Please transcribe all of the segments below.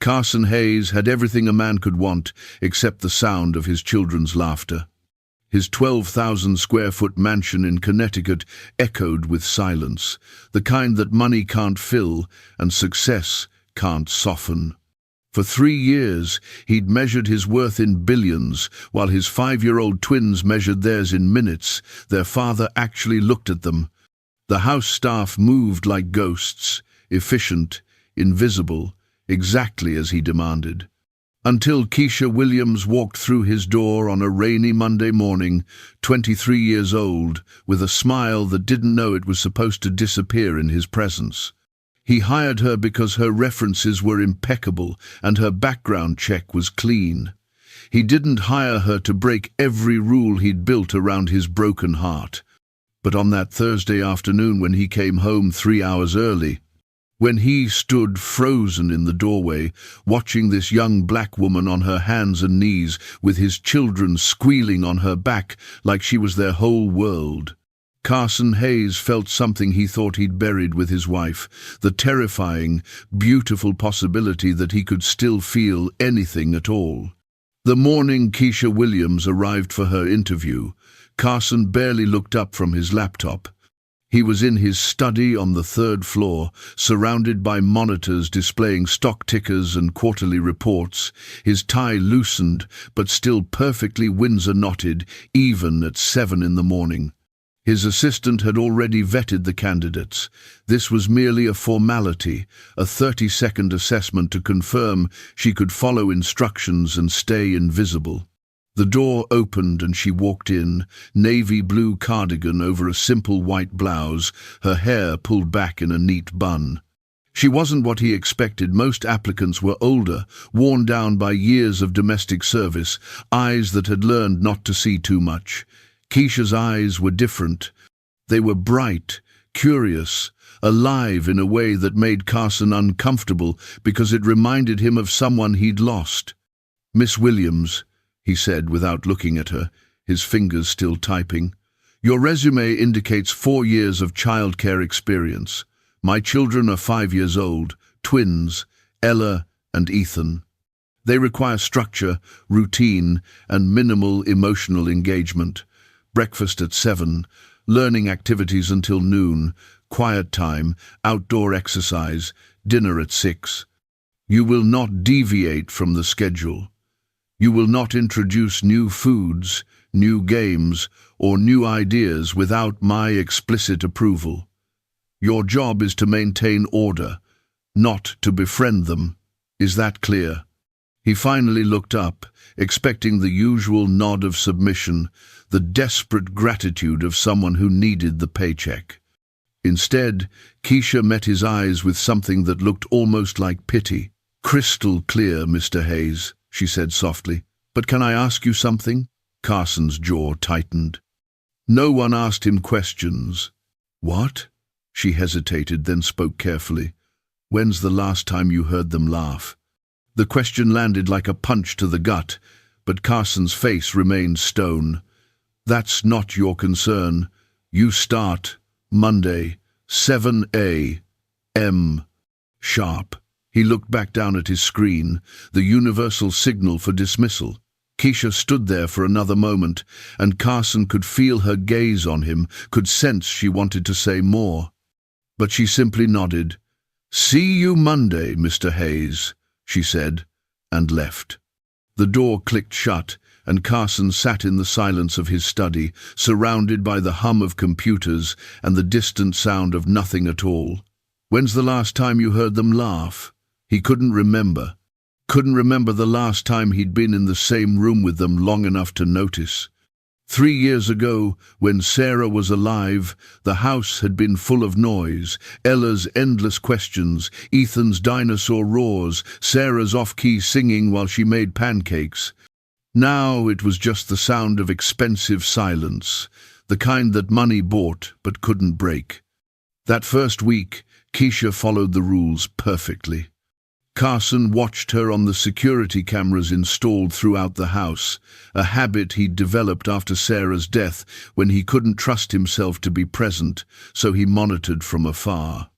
Carson Hayes had everything a man could want except the sound of his children's laughter. His 12,000-square-foot mansion in Connecticut echoed with silence, the kind that money can't fill and success can't soften. For 3 years, he'd measured his worth in billions, while his 5-year-old twins measured theirs in minutes. Their father actually looked at them. The house staff moved like ghosts, efficient, invisible, exactly as he demanded. Until Keisha Williams walked through his door on a rainy Monday morning, 23 years old, with a smile that didn't know it was supposed to disappear in his presence. He hired her because her references were impeccable and her background check was clean. He didn't hire her to break every rule he'd built around his broken heart. But on that Thursday afternoon when he came home 3 hours early, when he stood frozen in the doorway, watching this young black woman on her hands and knees with his children squealing on her back like she was their whole world, Carson Hayes felt something he thought he'd buried with his wife, the terrifying, beautiful possibility that he could still feel anything at all. The morning Keisha Williams arrived for her interview, Carson barely looked up from his laptop. He was in his study on the 3rd floor, surrounded by monitors displaying stock tickers and quarterly reports, his tie loosened but still perfectly Windsor-knotted, even at 7 in the morning. His assistant had already vetted the candidates. This was merely a formality, a 30-second assessment to confirm she could follow instructions and stay invisible. The door opened and she walked in, navy blue cardigan over a simple white blouse, her hair pulled back in a neat bun. She wasn't what he expected. Most applicants were older, worn down by years of domestic service, eyes that had learned not to see too much. Keisha's eyes were different. They were bright, curious, alive in a way that made Carson uncomfortable because it reminded him of someone he'd lost. "Miss Williams," he said without looking at her, his fingers still typing, "your resume indicates 4 years of childcare experience. My children are 5 years old, twins, Ella and Ethan. They require structure, routine, and minimal emotional engagement. Breakfast at 7, learning activities until noon, quiet time, outdoor exercise, dinner at 6. You will not deviate from the schedule. You will not introduce new foods, new games, or new ideas without my explicit approval. Your job is to maintain order, not to befriend them. Is that clear?" He finally looked up, expecting the usual nod of submission, the desperate gratitude of someone who needed the paycheck. Instead, Keisha met his eyes with something that looked almost like pity. "Crystal clear, Mr. Hayes," she said softly. "But can I ask you something?" Carson's jaw tightened. No one asked him questions. "What?" She hesitated, then spoke carefully. "When's the last time you heard them laugh?" The question landed like a punch to the gut, but Carson's face remained stone. "That's not your concern. You start Monday, 7 a.m. sharp." He looked back down at his screen, the universal signal for dismissal. Keisha stood there for another moment, and Carson could feel her gaze on him, could sense she wanted to say more. But she simply nodded. "See you Monday, Mr. Hayes," she said, and left. The door clicked shut, and Carson sat in the silence of his study, surrounded by the hum of computers and the distant sound of nothing at all. "When's the last time you heard them laugh?" He couldn't remember the last time he'd been in the same room with them long enough to notice. 3 years ago, when Sarah was alive, the house had been full of noise, Ella's endless questions, Ethan's dinosaur roars, Sarah's off-key singing while she made pancakes. Now it was just the sound of expensive silence, the kind that money bought but couldn't break. That first week, Keisha followed the rules perfectly. Carson watched her on the security cameras installed throughout the house, a habit he'd developed after Sarah's death when he couldn't trust himself to be present, so he monitored from afar.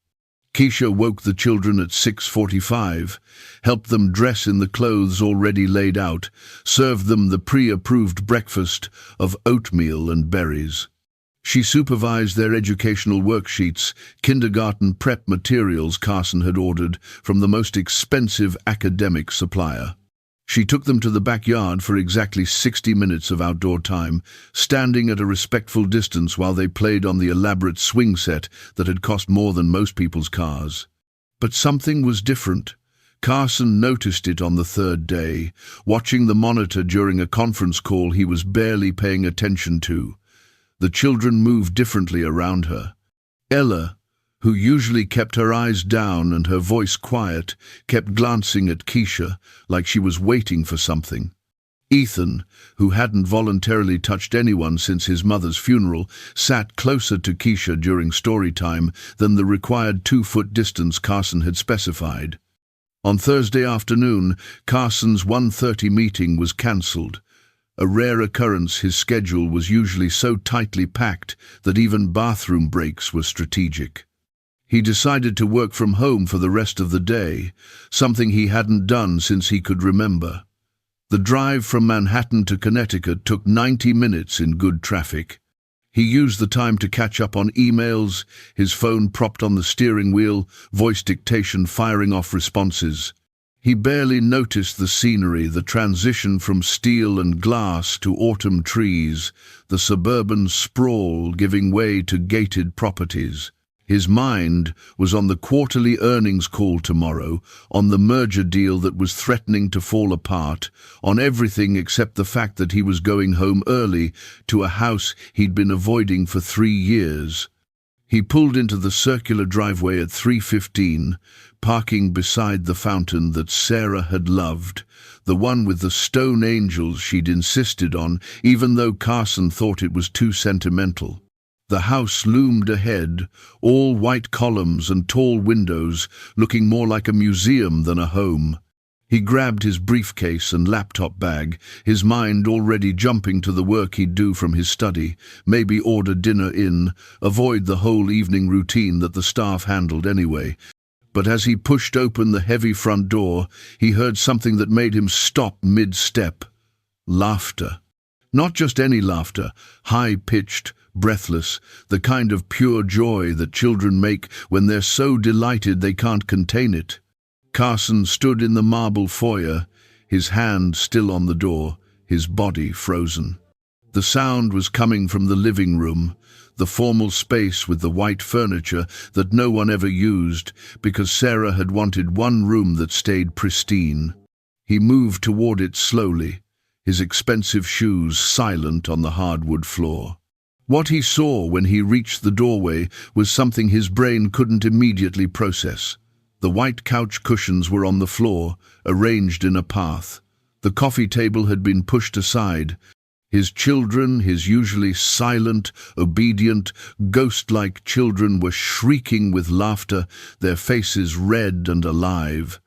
Keisha woke the children at 6:45, helped them dress in the clothes already laid out, served them the pre-approved breakfast of oatmeal and berries. She supervised their educational worksheets, kindergarten prep materials Carson had ordered from the most expensive academic supplier. She took them to the backyard for exactly 60 minutes of outdoor time, standing at a respectful distance while they played on the elaborate swing set that had cost more than most people's cars. But something was different. Carson noticed it on the third day, watching the monitor during a conference call he was barely paying attention to. The children moved differently around her. Ella, who usually kept her eyes down and her voice quiet, kept glancing at Keisha like she was waiting for something. Ethan, who hadn't voluntarily touched anyone since his mother's funeral, sat closer to Keisha during story time than the required 2-foot distance Carson had specified. On Thursday afternoon, Carson's 1:30 meeting was cancelled. A rare occurrence, his schedule was usually so tightly packed that even bathroom breaks were strategic. He decided to work from home for the rest of the day, something he hadn't done since he could remember. The drive from Manhattan to Connecticut took 90 minutes in good traffic. He used the time to catch up on emails, his phone propped on the steering wheel, voice dictation firing off responses. He barely noticed the scenery, the transition from steel and glass to autumn trees, the suburban sprawl giving way to gated properties. His mind was on the quarterly earnings call tomorrow, on the merger deal that was threatening to fall apart, on everything except the fact that he was going home early to a house he'd been avoiding for 3 years. He pulled into the circular driveway at 3:15, parking beside the fountain that Sarah had loved, the one with the stone angels she'd insisted on, even though Carson thought it was too sentimental. The house loomed ahead, all white columns and tall windows, looking more like a museum than a home. He grabbed his briefcase and laptop bag, his mind already jumping to the work he'd do from his study, maybe order dinner in, avoid the whole evening routine that the staff handled anyway. But as he pushed open the heavy front door, he heard something that made him stop mid-step. Laughter. Not just any laughter, high-pitched, breathless, the kind of pure joy that children make when they're so delighted they can't contain it. Carson stood in the marble foyer, his hand still on the door, his body frozen. The sound was coming from the living room, the formal space with the white furniture that no one ever used because Sarah had wanted one room that stayed pristine. He moved toward it slowly, his expensive shoes silent on the hardwood floor. What he saw when he reached the doorway was something his brain couldn't immediately process. The white couch cushions were on the floor, arranged in a path. The coffee table had been pushed aside. His children, his usually silent, obedient, ghost-like children, were shrieking with laughter, their faces red and alive.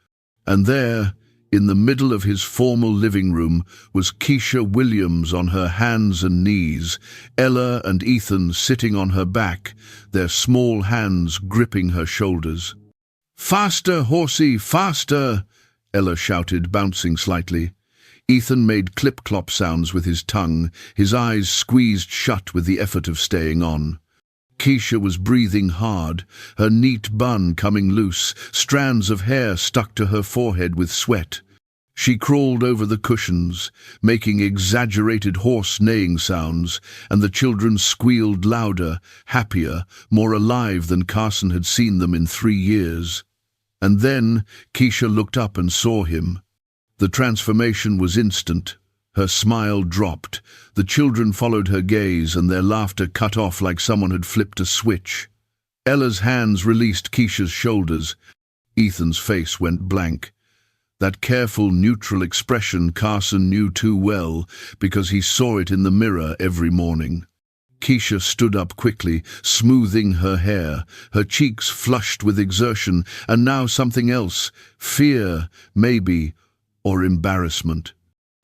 And there, in the middle of his formal living room, was Keisha Williams on her hands and knees, Ella and Ethan sitting on her back, their small hands gripping her shoulders. "Faster, horsey, faster!" Ella shouted, bouncing slightly. Ethan made clip-clop sounds with his tongue, his eyes squeezed shut with the effort of staying on. Keisha was breathing hard, her neat bun coming loose, strands of hair stuck to her forehead with sweat. She crawled over the cushions, making exaggerated horse neighing sounds, and the children squealed louder, happier, more alive than Carson had seen them in 3 years. And then Keisha looked up and saw him. The transformation was instant. Her smile dropped. The children followed her gaze, and their laughter cut off like someone had flipped a switch. Ella's hands released Keisha's shoulders. Ethan's face went blank. That careful, neutral expression Carson knew too well because he saw it in the mirror every morning. Keisha stood up quickly, smoothing her hair, her cheeks flushed with exertion, and now something else, fear, maybe, or embarrassment.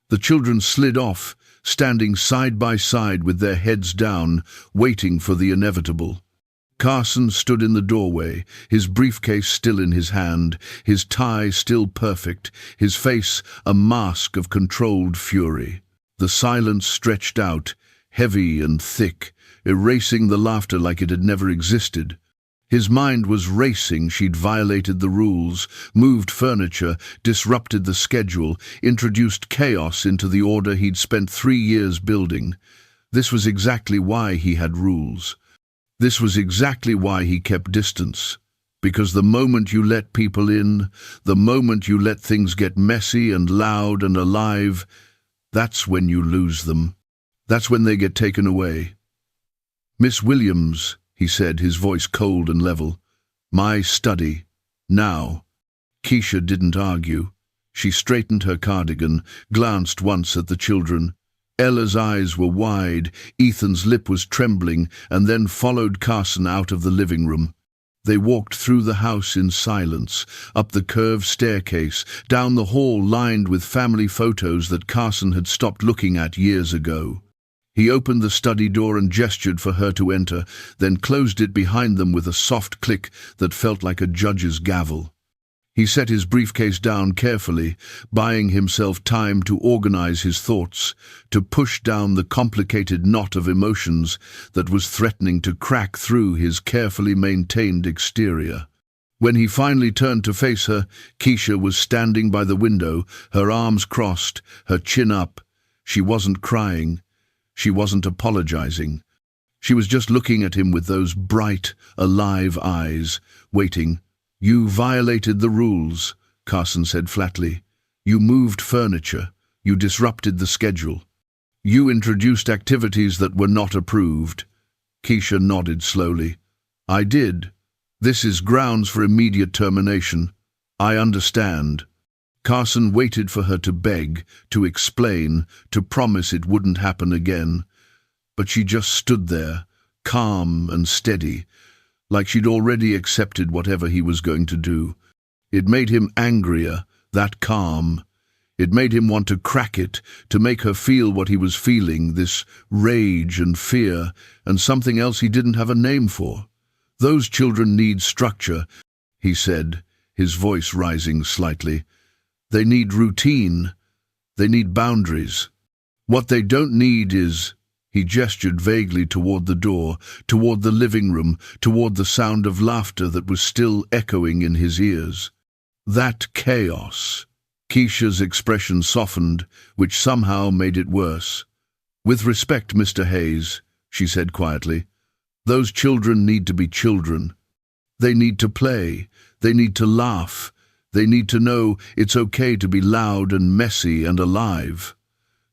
The children slid off, standing side by side with their heads down, waiting for the inevitable. Carson stood in the doorway, his briefcase still in his hand, his tie still perfect, his face a mask of controlled fury. The silence stretched out, heavy and thick, erasing the laughter like it had never existed. His mind was racing. She'd violated the rules, moved furniture, disrupted the schedule, introduced chaos into the order he'd spent 3 years building. This was exactly why he had rules. This was exactly why he kept distance. Because the moment you let people in, the moment you let things get messy and loud and alive, that's when you lose them. That's when they get taken away. "Miss Williams," he said, his voice cold and level. "My study. Now." Keisha didn't argue. She straightened her cardigan, glanced once at the children. Ella's eyes were wide, Ethan's lip was trembling, and then followed Carson out of the living room. They walked through the house in silence, up the curved staircase, down the hall lined with family photos that Carson had stopped looking at years ago. He opened the study door and gestured for her to enter, then closed it behind them with a soft click that felt like a judge's gavel. He set his briefcase down carefully, buying himself time to organize his thoughts, to push down the complicated knot of emotions that was threatening to crack through his carefully maintained exterior. When he finally turned to face her, Keisha was standing by the window, her arms crossed, her chin up. She wasn't crying. She wasn't apologizing. She was just looking at him with those bright, alive eyes, waiting. "You violated the rules," Carson said flatly. "You moved furniture. You disrupted the schedule. You introduced activities that were not approved." Keisha nodded slowly. "I did. This is grounds for immediate termination. I understand." Carson waited for her to beg, to explain, to promise it wouldn't happen again. But she just stood there, calm and steady, like she'd already accepted whatever he was going to do. It made him angrier, that calm. It made him want to crack it, to make her feel what he was feeling, this rage and fear, and something else he didn't have a name for. "Those children need structure," he said, his voice rising slightly. "They need routine. They need boundaries. What they don't need is—" He gestured vaguely toward the door, toward the living room, toward the sound of laughter that was still echoing in his ears. "That chaos." Keisha's expression softened, which somehow made it worse. "With respect, Mr. Hayes," she said quietly, "those children need to be children. They need to play. They need to laugh. They need to know it's okay to be loud and messy and alive."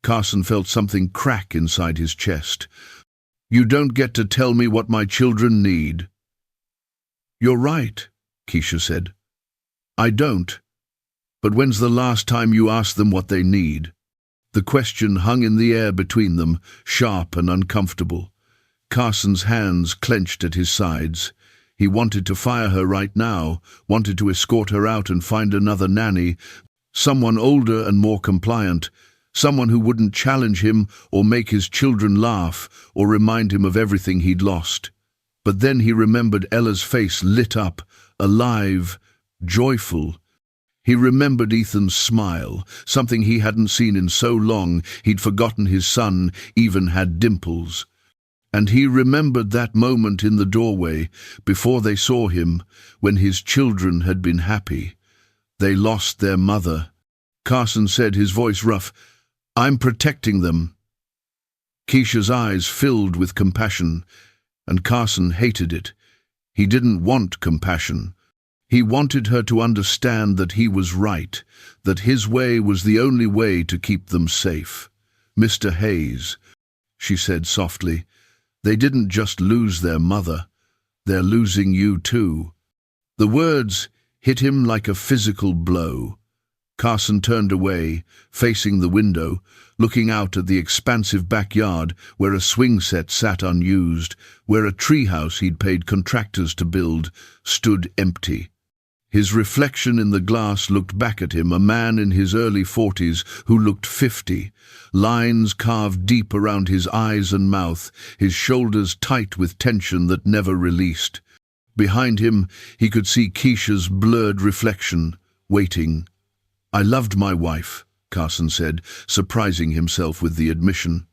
Carson felt something crack inside his chest. "You don't get to tell me what my children need." "You're right," Keisha said. "I don't. But when's the last time you asked them what they need?" The question hung in the air between them, sharp and uncomfortable. Carson's hands clenched at his sides. He wanted to fire her right now, wanted to escort her out and find another nanny, someone older and more compliant, someone who wouldn't challenge him or make his children laugh or remind him of everything he'd lost. But then he remembered Ella's face lit up, alive, joyful. He remembered Ethan's smile, something he hadn't seen in so long he'd forgotten his son even had dimples. And he remembered that moment in the doorway, before they saw him, when his children had been happy. They lost their mother. Carson said, his voice rough, "I'm protecting them." Keisha's eyes filled with compassion, and Carson hated it. He didn't want compassion. He wanted her to understand that he was right, that his way was the only way to keep them safe. "Mr. Hayes," she said softly, "they didn't just lose their mother. They're losing you too." The words hit him like a physical blow. Carson turned away, facing the window, looking out at the expansive backyard where a swing set sat unused, where a treehouse he'd paid contractors to build stood empty. His reflection in the glass looked back at him, a man in his early 40s who looked 50, lines carved deep around his eyes and mouth, his shoulders tight with tension that never released. Behind him, he could see Keisha's blurred reflection, waiting. "I loved my wife," Carson said, surprising himself with the admission.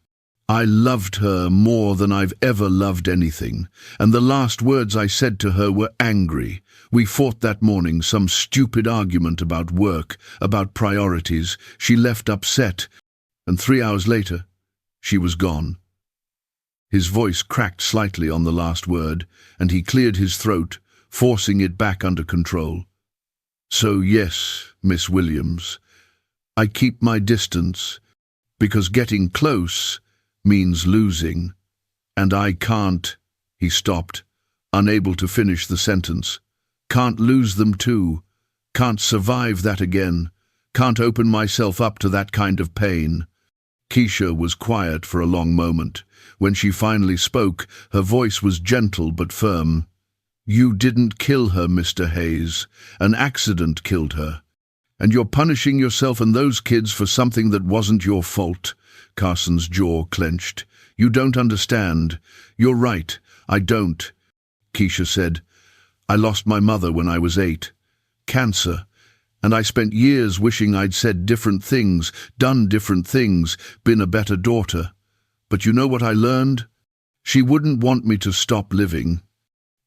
"I loved her more than I've ever loved anything, and the last words I said to her were angry. We fought that morning, some stupid argument about work, about priorities. She left upset, and 3 hours later, she was gone." His voice cracked slightly on the last word, and he cleared his throat, forcing it back under control. "So yes, Miss Williams, I keep my distance, because getting close means losing, and I can't—" He stopped, unable to finish the sentence. "Can't lose them too. Can't survive that again. Can't open myself up to that kind of pain." Keisha was quiet for a long moment. When she finally spoke, her voice was gentle but firm. "You didn't kill her, Mr. Hayes. An accident killed her. And you're punishing yourself and those kids for something that wasn't your fault." Carson's jaw clenched. "You don't understand." "You're right, I don't," Keisha said. "I lost my mother when I was 8. Cancer. And I spent years wishing I'd said different things, done different things, been a better daughter. But you know what I learned? She wouldn't want me to stop living.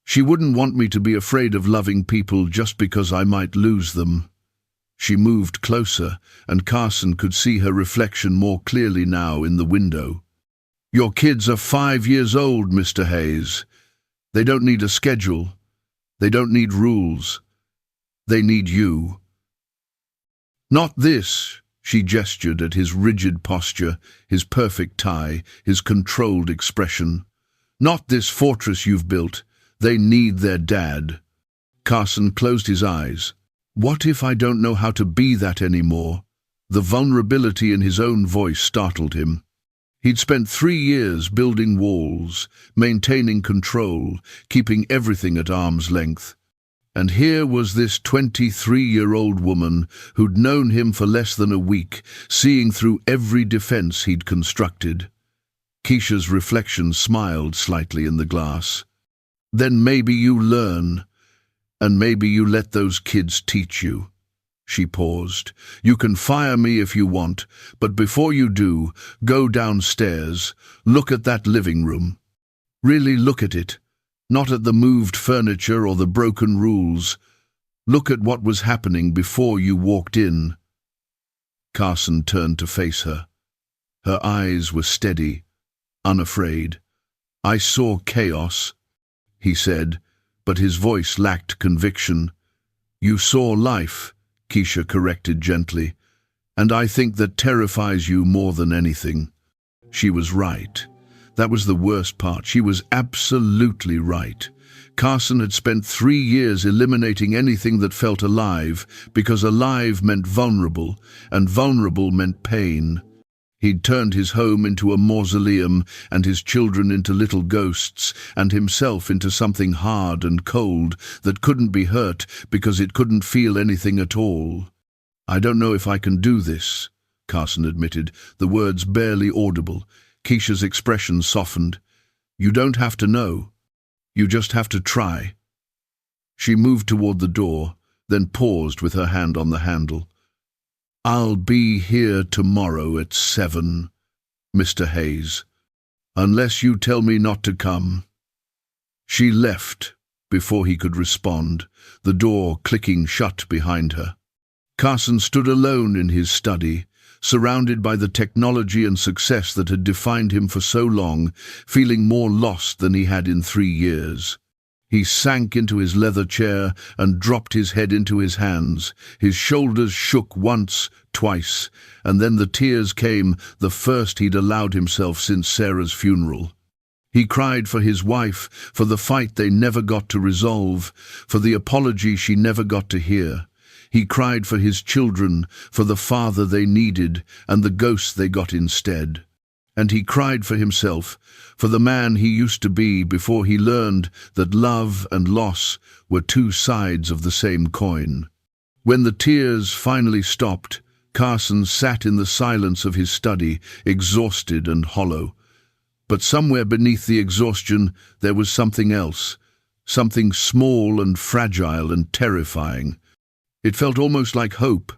She wouldn't want me to be afraid of loving people just because I might lose them." She moved closer, and Carson could see her reflection more clearly now in the window. "Your kids are 5 years old, Mr. Hayes. They don't need a schedule. They don't need rules. They need you." "Not this," she gestured at his rigid posture, his perfect tie, his controlled expression. "Not this fortress you've built. They need their dad." Carson closed his eyes. What if I don't know how to be that anymore? The vulnerability in his own voice startled him. He'd spent 3 years building walls, maintaining control, keeping everything at arm's length. And here was this 23-year-old woman who'd known him for less than a week, seeing through every defense he'd constructed. Keisha's reflection smiled slightly in the glass. "Then maybe you learn. And maybe you let those kids teach you." She paused. "You can fire me if you want, but before you do, go downstairs, look at that living room. Really look at it, not at the moved furniture or the broken rules. Look at what was happening before you walked in." Carson turned to face her. Her eyes were steady, unafraid. "I saw chaos," he said, but his voice lacked conviction. "You saw life," Keisha corrected gently, "and I think that terrifies you more than anything." She was right. That was the worst part. She was absolutely right. Carson had spent 3 years eliminating anything that felt alive, because alive meant vulnerable, and vulnerable meant pain. He'd turned his home into a mausoleum, and his children into little ghosts, and himself into something hard and cold that couldn't be hurt because it couldn't feel anything at all. "I don't know if I can do this," Carson admitted, the words barely audible. Keisha's expression softened. "You don't have to know. You just have to try." She moved toward the door, then paused with her hand on the handle. "I'll be here tomorrow at 7, Mr. Hayes, unless you tell me not to come." She left before he could respond, the door clicking shut behind her. Carson stood alone in his study, surrounded by the technology and success that had defined him for so long, feeling more lost than he had in 3 years. He sank into his leather chair and dropped his head into his hands. His shoulders shook once, twice, and then the tears came, the first he'd allowed himself since Sarah's funeral. He cried for his wife, for the fight they never got to resolve, for the apology she never got to hear. He cried for his children, for the father they needed and the ghost they got instead. And he cried for himself, for the man he used to be before he learned that love and loss were two sides of the same coin. When the tears finally stopped, Carson sat in the silence of his study, exhausted and hollow. But somewhere beneath the exhaustion there was something else, something small and fragile and terrifying. It felt almost like hope.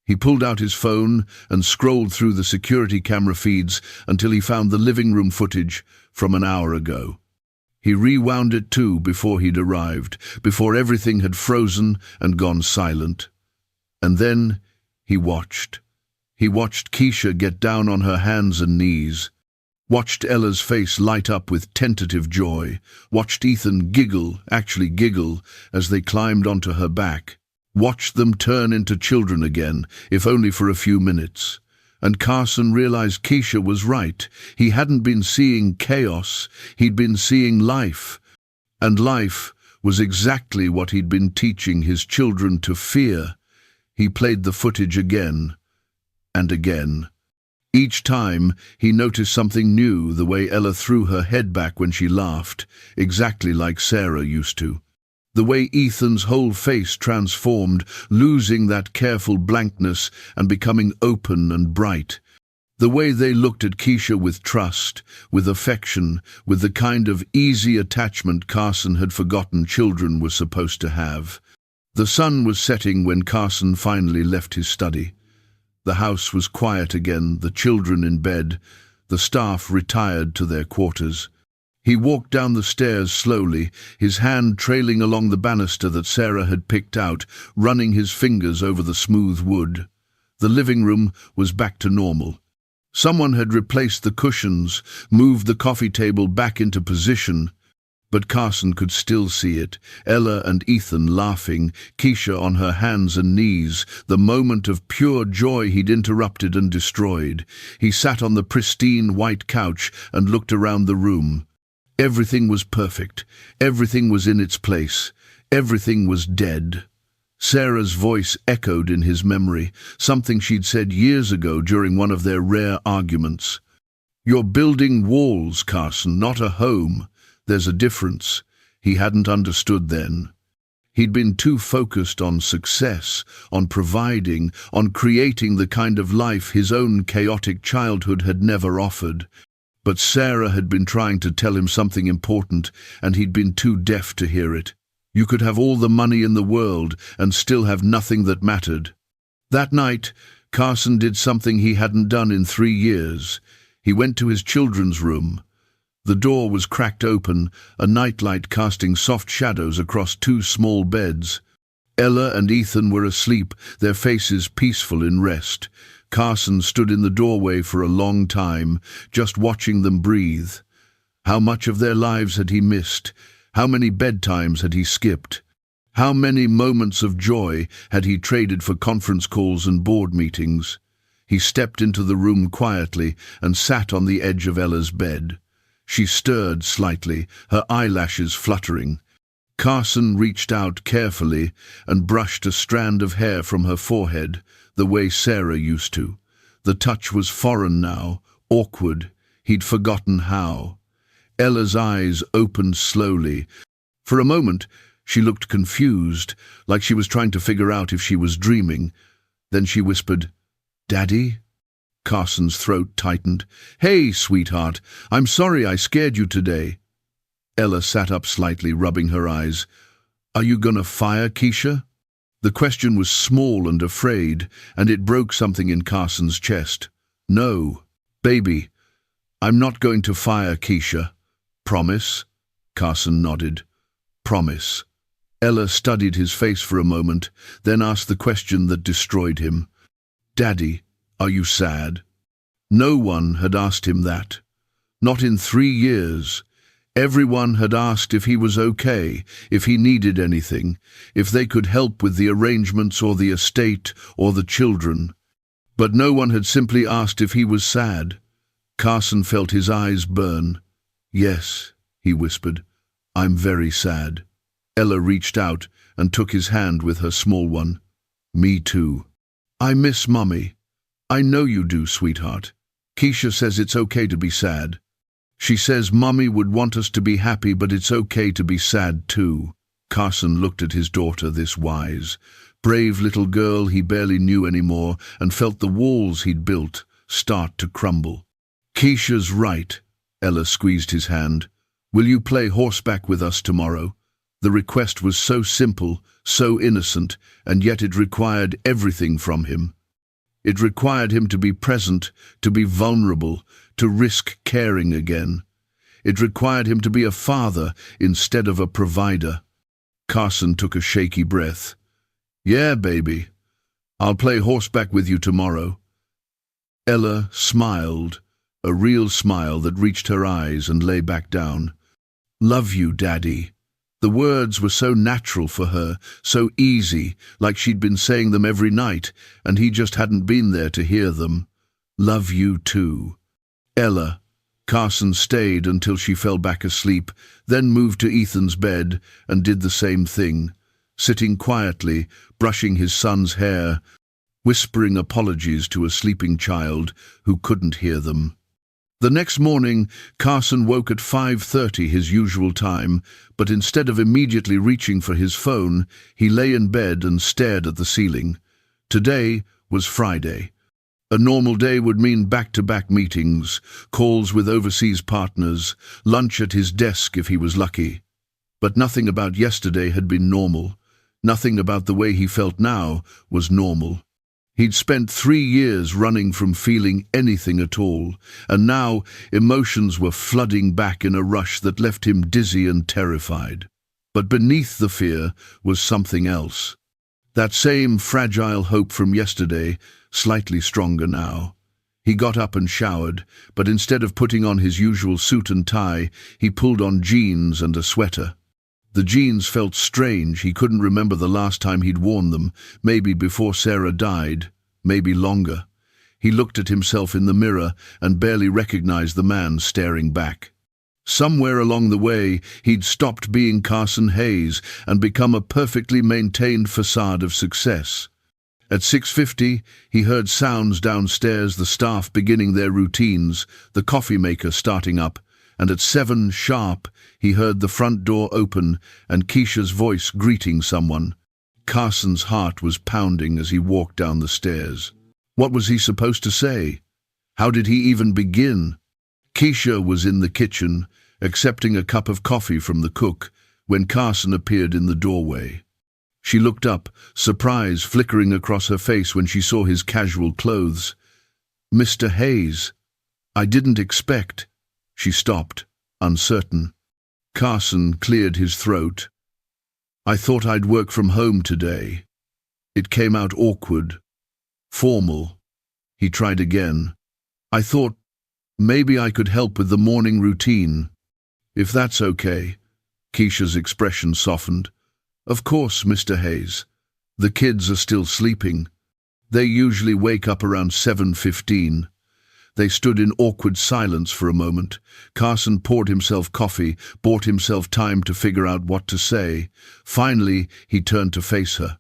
He pulled out his phone and scrolled through the security camera feeds until he found the living room footage from an hour ago. He rewound it too before he'd arrived, before everything had frozen and gone silent. And then he watched. He watched Keisha get down on her hands and knees, watched Ella's face light up with tentative joy, watched Ethan actually giggle, as they climbed onto her back. Watched them turn into children again, if only for a few minutes. And Carson realized Keisha was right. He hadn't been seeing chaos, he'd been seeing life. And life was exactly what he'd been teaching his children to fear. He played the footage again and again. Each time, he noticed something new, the way Ella threw her head back when she laughed, exactly like Sarah used to. The way Ethan's whole face transformed, losing that careful blankness and becoming open and bright. The way they looked at Keisha with trust, with affection, with the kind of easy attachment Carson had forgotten children were supposed to have. The sun was setting when Carson finally left his study. The house was quiet again, the children in bed, the staff retired to their quarters. He walked down the stairs slowly, his hand trailing along the banister that Sarah had picked out, running his fingers over the smooth wood. The living room was back to normal. Someone had replaced the cushions, moved the coffee table back into position. But Carson could still see it, Ella and Ethan laughing, Keisha on her hands and knees, the moment of pure joy he'd interrupted and destroyed. He sat on the pristine white couch and looked around the room. Everything was perfect. Everything was in its place. Everything was dead. Sarah's voice echoed in his memory, something she'd said years ago during one of their rare arguments. "You're building walls, Carson, not a home. There's a difference." He hadn't understood then. He'd been too focused on success, on providing, on creating the kind of life his own chaotic childhood had never offered. But Sarah had been trying to tell him something important, and he'd been too deaf to hear it. You could have all the money in the world and still have nothing that mattered. That night, Carson did something he hadn't done in 3 years. He went to his children's room. The door was cracked open, a nightlight casting soft shadows across 2 small beds. Ella and Ethan were asleep, their faces peaceful in rest. Carson stood in the doorway for a long time, just watching them breathe. How much of their lives had he missed? How many bedtimes had he skipped? How many moments of joy had he traded for conference calls and board meetings? He stepped into the room quietly and sat on the edge of Ella's bed. She stirred slightly, her eyelashes fluttering. Carson reached out carefully and brushed a strand of hair from her forehead, the way Sarah used to. The touch was foreign now, awkward. He'd forgotten how. Ella's eyes opened slowly. For a moment, she looked confused, like she was trying to figure out if she was dreaming. Then she whispered, "Daddy?" Carson's throat tightened. "Hey, sweetheart, I'm sorry I scared you today." Ella sat up slightly, rubbing her eyes. "Are you gonna fire Keisha?" The question was small and afraid, and it broke something in Carson's chest. "No, baby, I'm not going to fire Keisha." "Promise?" Carson nodded. "Promise." Ella studied his face for a moment, then asked the question that destroyed him. "Daddy, are you sad?" No one had asked him that. Not in 3 years. Everyone had asked if he was okay, if he needed anything, if they could help with the arrangements or the estate or the children. But no one had simply asked if he was sad. Carson felt his eyes burn. "Yes," he whispered, "I'm very sad." Ella reached out and took his hand with her small one. "Me too." "I miss Mummy." "I know you do, sweetheart." Keisha says it's okay to be sad. She says Mummy would want us to be happy, but it's okay to be sad too. Carson looked at his daughter, this wise, brave little girl he barely knew anymore, and felt the walls he'd built start to crumble. Keisha's right. Ella squeezed his hand. Will you play horseback with us tomorrow? The request was so simple, so innocent, and yet it required everything from him. It required him to be present, to be vulnerable, to risk caring again. It required him to be a father instead of a provider. Carson took a shaky breath. Yeah, baby. I'll play horseback with you tomorrow. Ella smiled, a real smile that reached her eyes and lay back down. Love you, Daddy. The words were so natural for her, so easy, like she'd been saying them every night, and he just hadn't been there to hear them. Love you too. Ella. Carson stayed until she fell back asleep, then moved to Ethan's bed and did the same thing, sitting quietly, brushing his son's hair, whispering apologies to a sleeping child who couldn't hear them. The next morning, Carson woke at 5:30, his usual time, but instead of immediately reaching for his phone, he lay in bed and stared at the ceiling. Today was Friday. A normal day would mean back-to-back meetings, calls with overseas partners, lunch at his desk if he was lucky. But nothing about yesterday had been normal. Nothing about the way he felt now was normal. He'd spent 3 years running from feeling anything at all, and now emotions were flooding back in a rush that left him dizzy and terrified. But beneath the fear was something else. That same fragile hope from yesterday, slightly stronger now. He got up and showered, but instead of putting on his usual suit and tie, he pulled on jeans and a sweater. The jeans felt strange. He couldn't remember the last time he'd worn them, maybe before Sarah died, maybe longer. He looked at himself in the mirror and barely recognized the man staring back. Somewhere along the way, he'd stopped being Carson Hayes and become a perfectly maintained facade of success. At 6:50, he heard sounds downstairs, the staff beginning their routines, the coffee maker starting up, and at 7 sharp, he heard the front door open and Keisha's voice greeting someone. Carson's heart was pounding as he walked down the stairs. What was he supposed to say? How did he even begin? Keisha was in the kitchen, accepting a cup of coffee from the cook, when Carson appeared in the doorway. She looked up, surprise flickering across her face when she saw his casual clothes. "Mr. Hayes, I didn't expect." She stopped, uncertain. Carson cleared his throat. "I thought I'd work from home today." It came out awkward, formal. He tried again. "I thought maybe I could help with the morning routine. If that's okay." Keisha's expression softened. "Of course, Mr. Hayes. The kids are still sleeping. They usually wake up around 7:15. They stood in awkward silence for a moment. Carson poured himself coffee, bought himself time to figure out what to say. Finally, he turned to face her.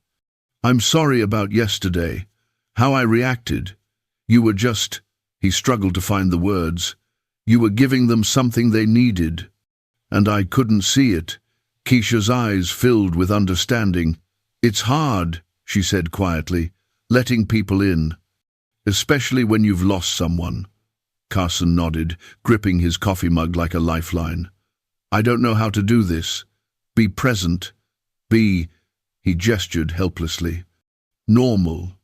"I'm sorry about yesterday. How I reacted. You were just—" he struggled to find the words. "You were giving them something they needed. And I couldn't see it." Keisha's eyes filled with understanding. "It's hard," she said quietly, "letting people in. Especially when you've lost someone." Carson nodded, gripping his coffee mug like a lifeline. "I don't know how to do this. Be present. Be—" he gestured helplessly. "Normal."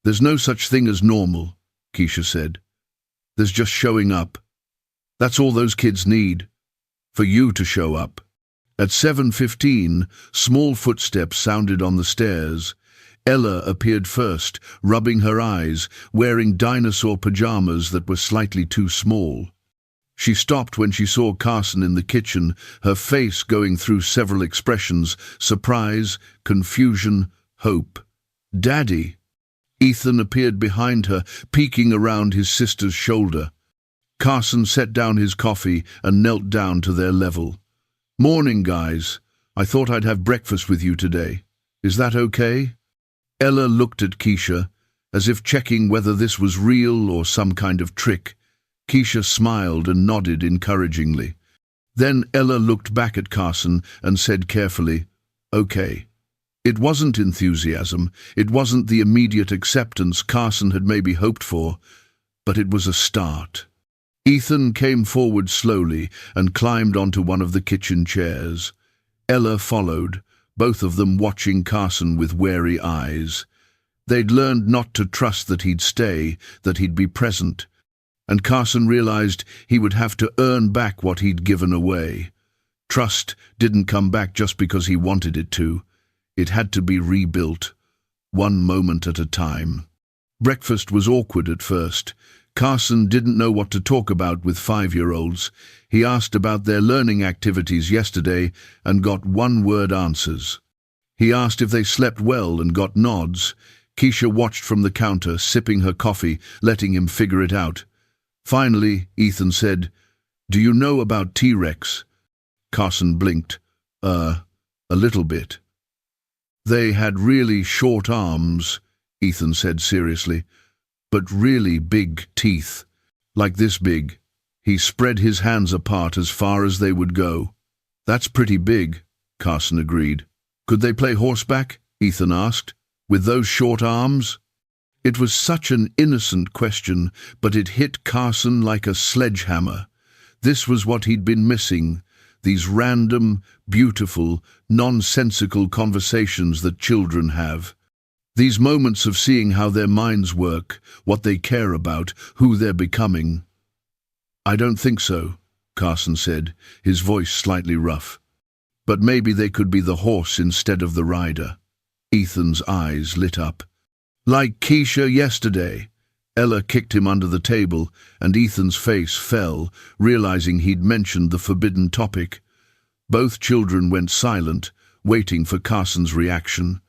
"There's no such thing as normal," Keisha said. "There's just showing up. That's all those kids need. For you to show up." At 7:15, small footsteps sounded on the stairs. Ella appeared first, rubbing her eyes, wearing dinosaur pajamas that were slightly too small. She stopped when she saw Carson in the kitchen, her face going through several expressions: surprise, confusion, hope. "Daddy!" Ethan appeared behind her, peeking around his sister's shoulder. Carson set down his coffee and knelt down to their level. "Morning, guys. I thought I'd have breakfast with you today. Is that okay?" Ella looked at Keisha, as if checking whether this was real or some kind of trick. Keisha smiled and nodded encouragingly. Then Ella looked back at Carson and said carefully, "Okay." It wasn't enthusiasm, it wasn't the immediate acceptance Carson had maybe hoped for, but it was a start. Ethan came forward slowly and climbed onto one of the kitchen chairs. Ella followed, both of them watching Carson with wary eyes. They'd learned not to trust that he'd stay, that he'd be present, and Carson realized he would have to earn back what he'd given away. Trust didn't come back just because he wanted it to. It had to be rebuilt, one moment at a time. Breakfast was awkward at first. Carson didn't know what to talk about with 5-year-olds. He asked about their learning activities yesterday and got one-word answers. He asked if they slept well and got nods. Keisha watched from the counter, sipping her coffee, letting him figure it out. Finally, Ethan said, "Do you know about T-Rex?" Carson blinked. A little bit." "They had really short arms," Ethan said seriously, "but really big teeth. Like this big." He spread his hands apart as far as they would go. "That's pretty big," Carson agreed. "Could they play horseback?" Ethan asked. "With those short arms?" It was such an innocent question, but it hit Carson like a sledgehammer. This was what he'd been missing. These random, beautiful, nonsensical conversations that children have. These moments of seeing how their minds work, what they care about, who they're becoming. "I don't think so," Carson said, his voice slightly rough. "But maybe they could be the horse instead of the rider." Ethan's eyes lit up. "Like Keisha yesterday." Ella kicked him under the table, and Ethan's face fell, realizing he'd mentioned the forbidden topic. Both children went silent, waiting for Carson's reaction.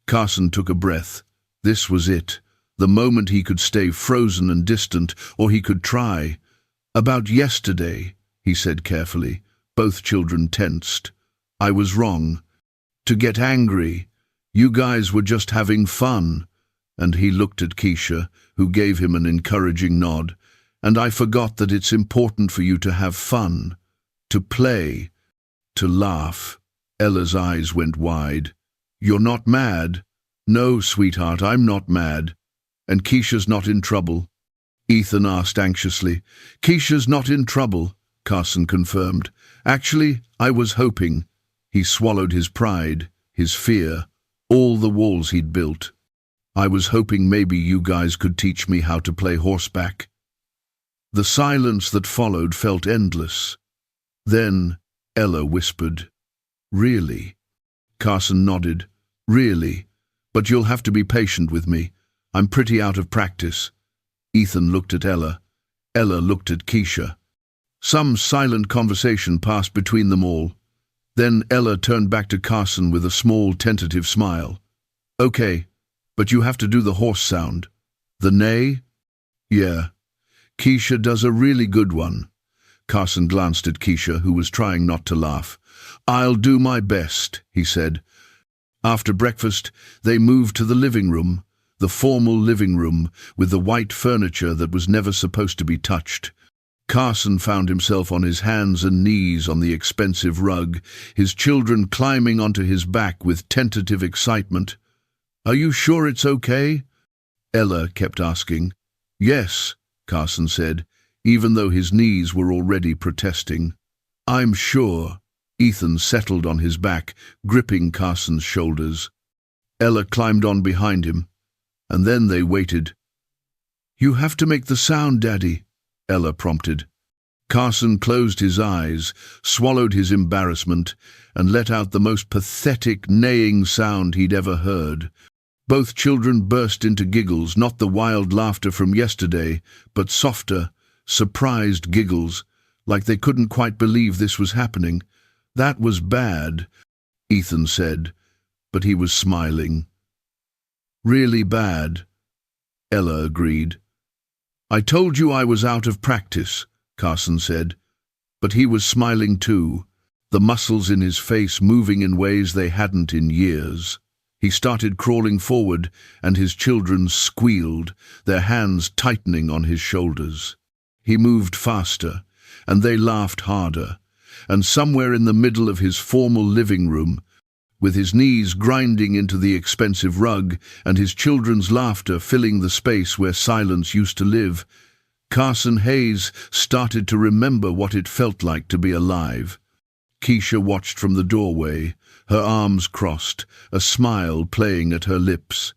Carson took a breath. This was it, the moment he could stay frozen and distant, or he could try. "About yesterday," he said carefully. Both children tensed. "I was wrong. To get angry. You guys were just having fun." And he looked at Keisha, who gave him an encouraging nod. "And I forgot that it's important for you to have fun, to play, to laugh." Ella's eyes went wide. "You're not mad?" "No, sweetheart, I'm not mad." "And Keisha's not in trouble?" Ethan asked anxiously. "Keisha's not in trouble," Carson confirmed. "Actually, I was hoping." He swallowed his pride, his fear, all the walls he'd built. "I was hoping maybe you guys could teach me how to play horseback." The silence that followed felt endless. Then Ella whispered, "Really?" Carson nodded. "Really, but you'll have to be patient with me. I'm pretty out of practice." Ethan looked at Ella. Ella looked at Keisha. Some silent conversation passed between them all. Then Ella turned back to Carson with a small, tentative smile. "Okay, but you have to do the horse sound." "The neigh?" "Yeah. Keisha does a really good one." Carson glanced at Keisha, who was trying not to laugh. "I'll do my best," he said. After breakfast, they moved to the living room, the formal living room, with the white furniture that was never supposed to be touched. Carson found himself on his hands and knees on the expensive rug, his children climbing onto his back with tentative excitement. "Are you sure it's okay?" Ella kept asking. "Yes," Carson said, even though his knees were already protesting. "I'm sure." Ethan settled on his back, gripping Carson's shoulders. Ella climbed on behind him, and then they waited. "You have to make the sound, Daddy," Ella prompted. Carson closed his eyes, swallowed his embarrassment, and let out the most pathetic neighing sound he'd ever heard. Both children burst into giggles, not the wild laughter from yesterday, but softer, surprised giggles, like they couldn't quite believe this was happening. "That was bad," Ethan said, but he was smiling. "Really bad," Ella agreed. "I told you I was out of practice," Carson said, but he was smiling too, the muscles in his face moving in ways they hadn't in years. He started crawling forward, and his children squealed, their hands tightening on his shoulders. He moved faster, and they laughed harder, and somewhere in the middle of his formal living room, with his knees grinding into the expensive rug and his children's laughter filling the space where silence used to live, Carson Hayes started to remember what it felt like to be alive. Keisha watched from the doorway, her arms crossed, a smile playing at her lips.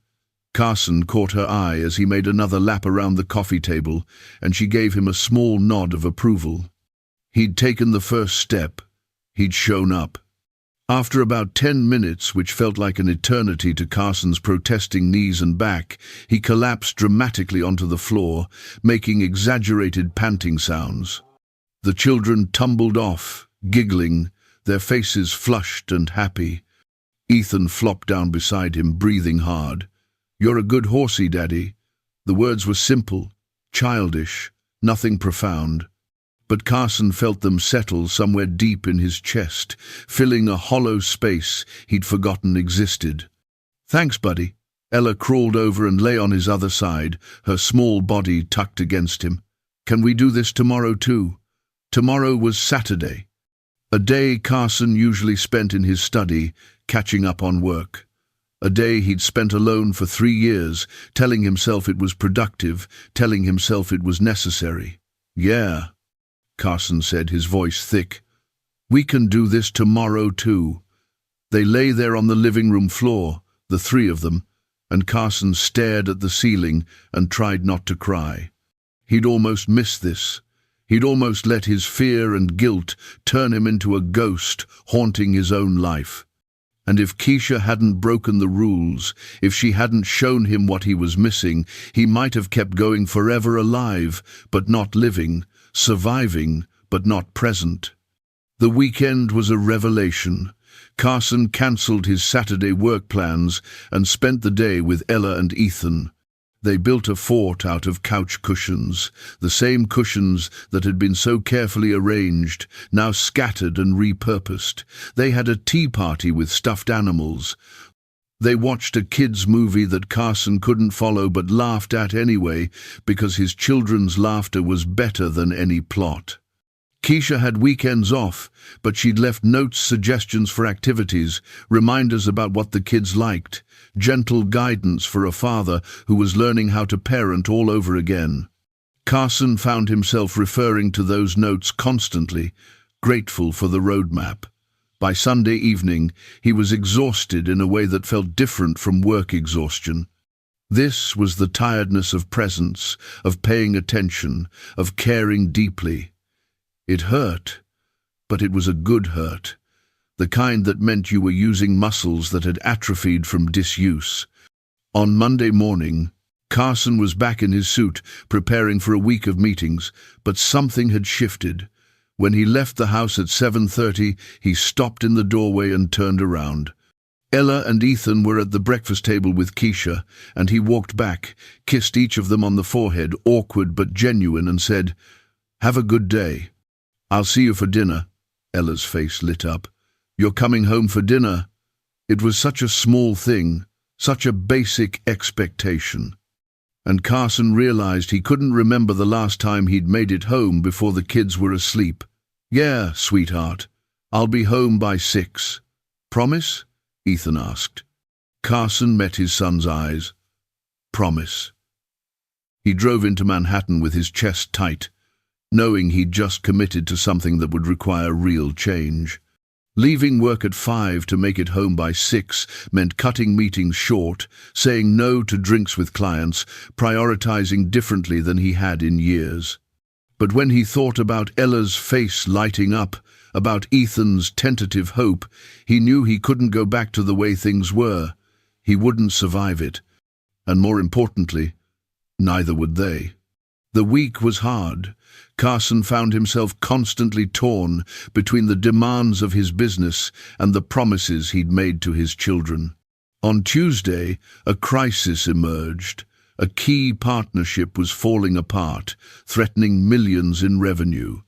Carson caught her eye as he made another lap around the coffee table, and she gave him a small nod of approval. He'd taken the first step. He'd shown up. After about 10 minutes, which felt like an eternity to Carson's protesting knees and back, he collapsed dramatically onto the floor, making exaggerated panting sounds. The children tumbled off, giggling, their faces flushed and happy. Ethan flopped down beside him, breathing hard. "You're a good horsey, Daddy." The words were simple, childish, nothing profound. But Carson felt them settle somewhere deep in his chest, filling a hollow space he'd forgotten existed. "Thanks, buddy." Ella crawled over and lay on his other side, her small body tucked against him. "Can we do this tomorrow too?" Tomorrow was Saturday, a day Carson usually spent in his study, catching up on work. A day he'd spent alone for 3 years, telling himself it was productive, telling himself it was necessary. "Yeah," Carson said, his voice thick. "We can do this tomorrow too." They lay there on the living room floor, the 3 of them, and Carson stared at the ceiling and tried not to cry. He'd almost missed this. He'd almost let his fear and guilt turn him into a ghost haunting his own life. And if Keisha hadn't broken the rules, if she hadn't shown him what he was missing, he might have kept going forever, alive, but not living, surviving, but not present. The weekend was a revelation. Carson cancelled his Saturday work plans and spent the day with Ella and Ethan. They built a fort out of couch cushions, the same cushions that had been so carefully arranged, now scattered and repurposed. They had a tea party with stuffed animals. They watched a kids' movie that Carson couldn't follow but laughed at anyway, because his children's laughter was better than any plot. Keisha had weekends off, but she'd left notes, suggestions for activities, reminders about what the kids liked, gentle guidance for a father who was learning how to parent all over again. Carson found himself referring to those notes constantly, grateful for the roadmap. By Sunday evening, he was exhausted in a way that felt different from work exhaustion. This was the tiredness of presence, of paying attention, of caring deeply. It hurt, but it was a good hurt, the kind that meant you were using muscles that had atrophied from disuse. On Monday morning, Carson was back in his suit, preparing for a week of meetings, but something had shifted. When he left the house at 7:30, he stopped in the doorway and turned around. Ella and Ethan were at the breakfast table with Keisha, and he walked back, kissed each of them on the forehead, awkward but genuine, and said, "Have a good day. I'll see you for dinner." Ella's face lit up. "You're coming home for dinner?" It was such a small thing, such a basic expectation. And Carson realized he couldn't remember the last time he'd made it home before the kids were asleep. "Yeah, sweetheart. I'll be home by 6. Promise?" Ethan asked. Carson met his son's eyes. "Promise." He drove into Manhattan with his chest tight, knowing he'd just committed to something that would require real change. Leaving work at 5 to make it home by 6 meant cutting meetings short, saying no to drinks with clients, prioritizing differently than he had in years. But when he thought about Ella's face lighting up, about Ethan's tentative hope, he knew he couldn't go back to the way things were. He wouldn't survive it. And more importantly, neither would they. The week was hard. Carson found himself constantly torn between the demands of his business and the promises he'd made to his children. On Tuesday, a crisis emerged. A key partnership was falling apart, threatening millions in revenue.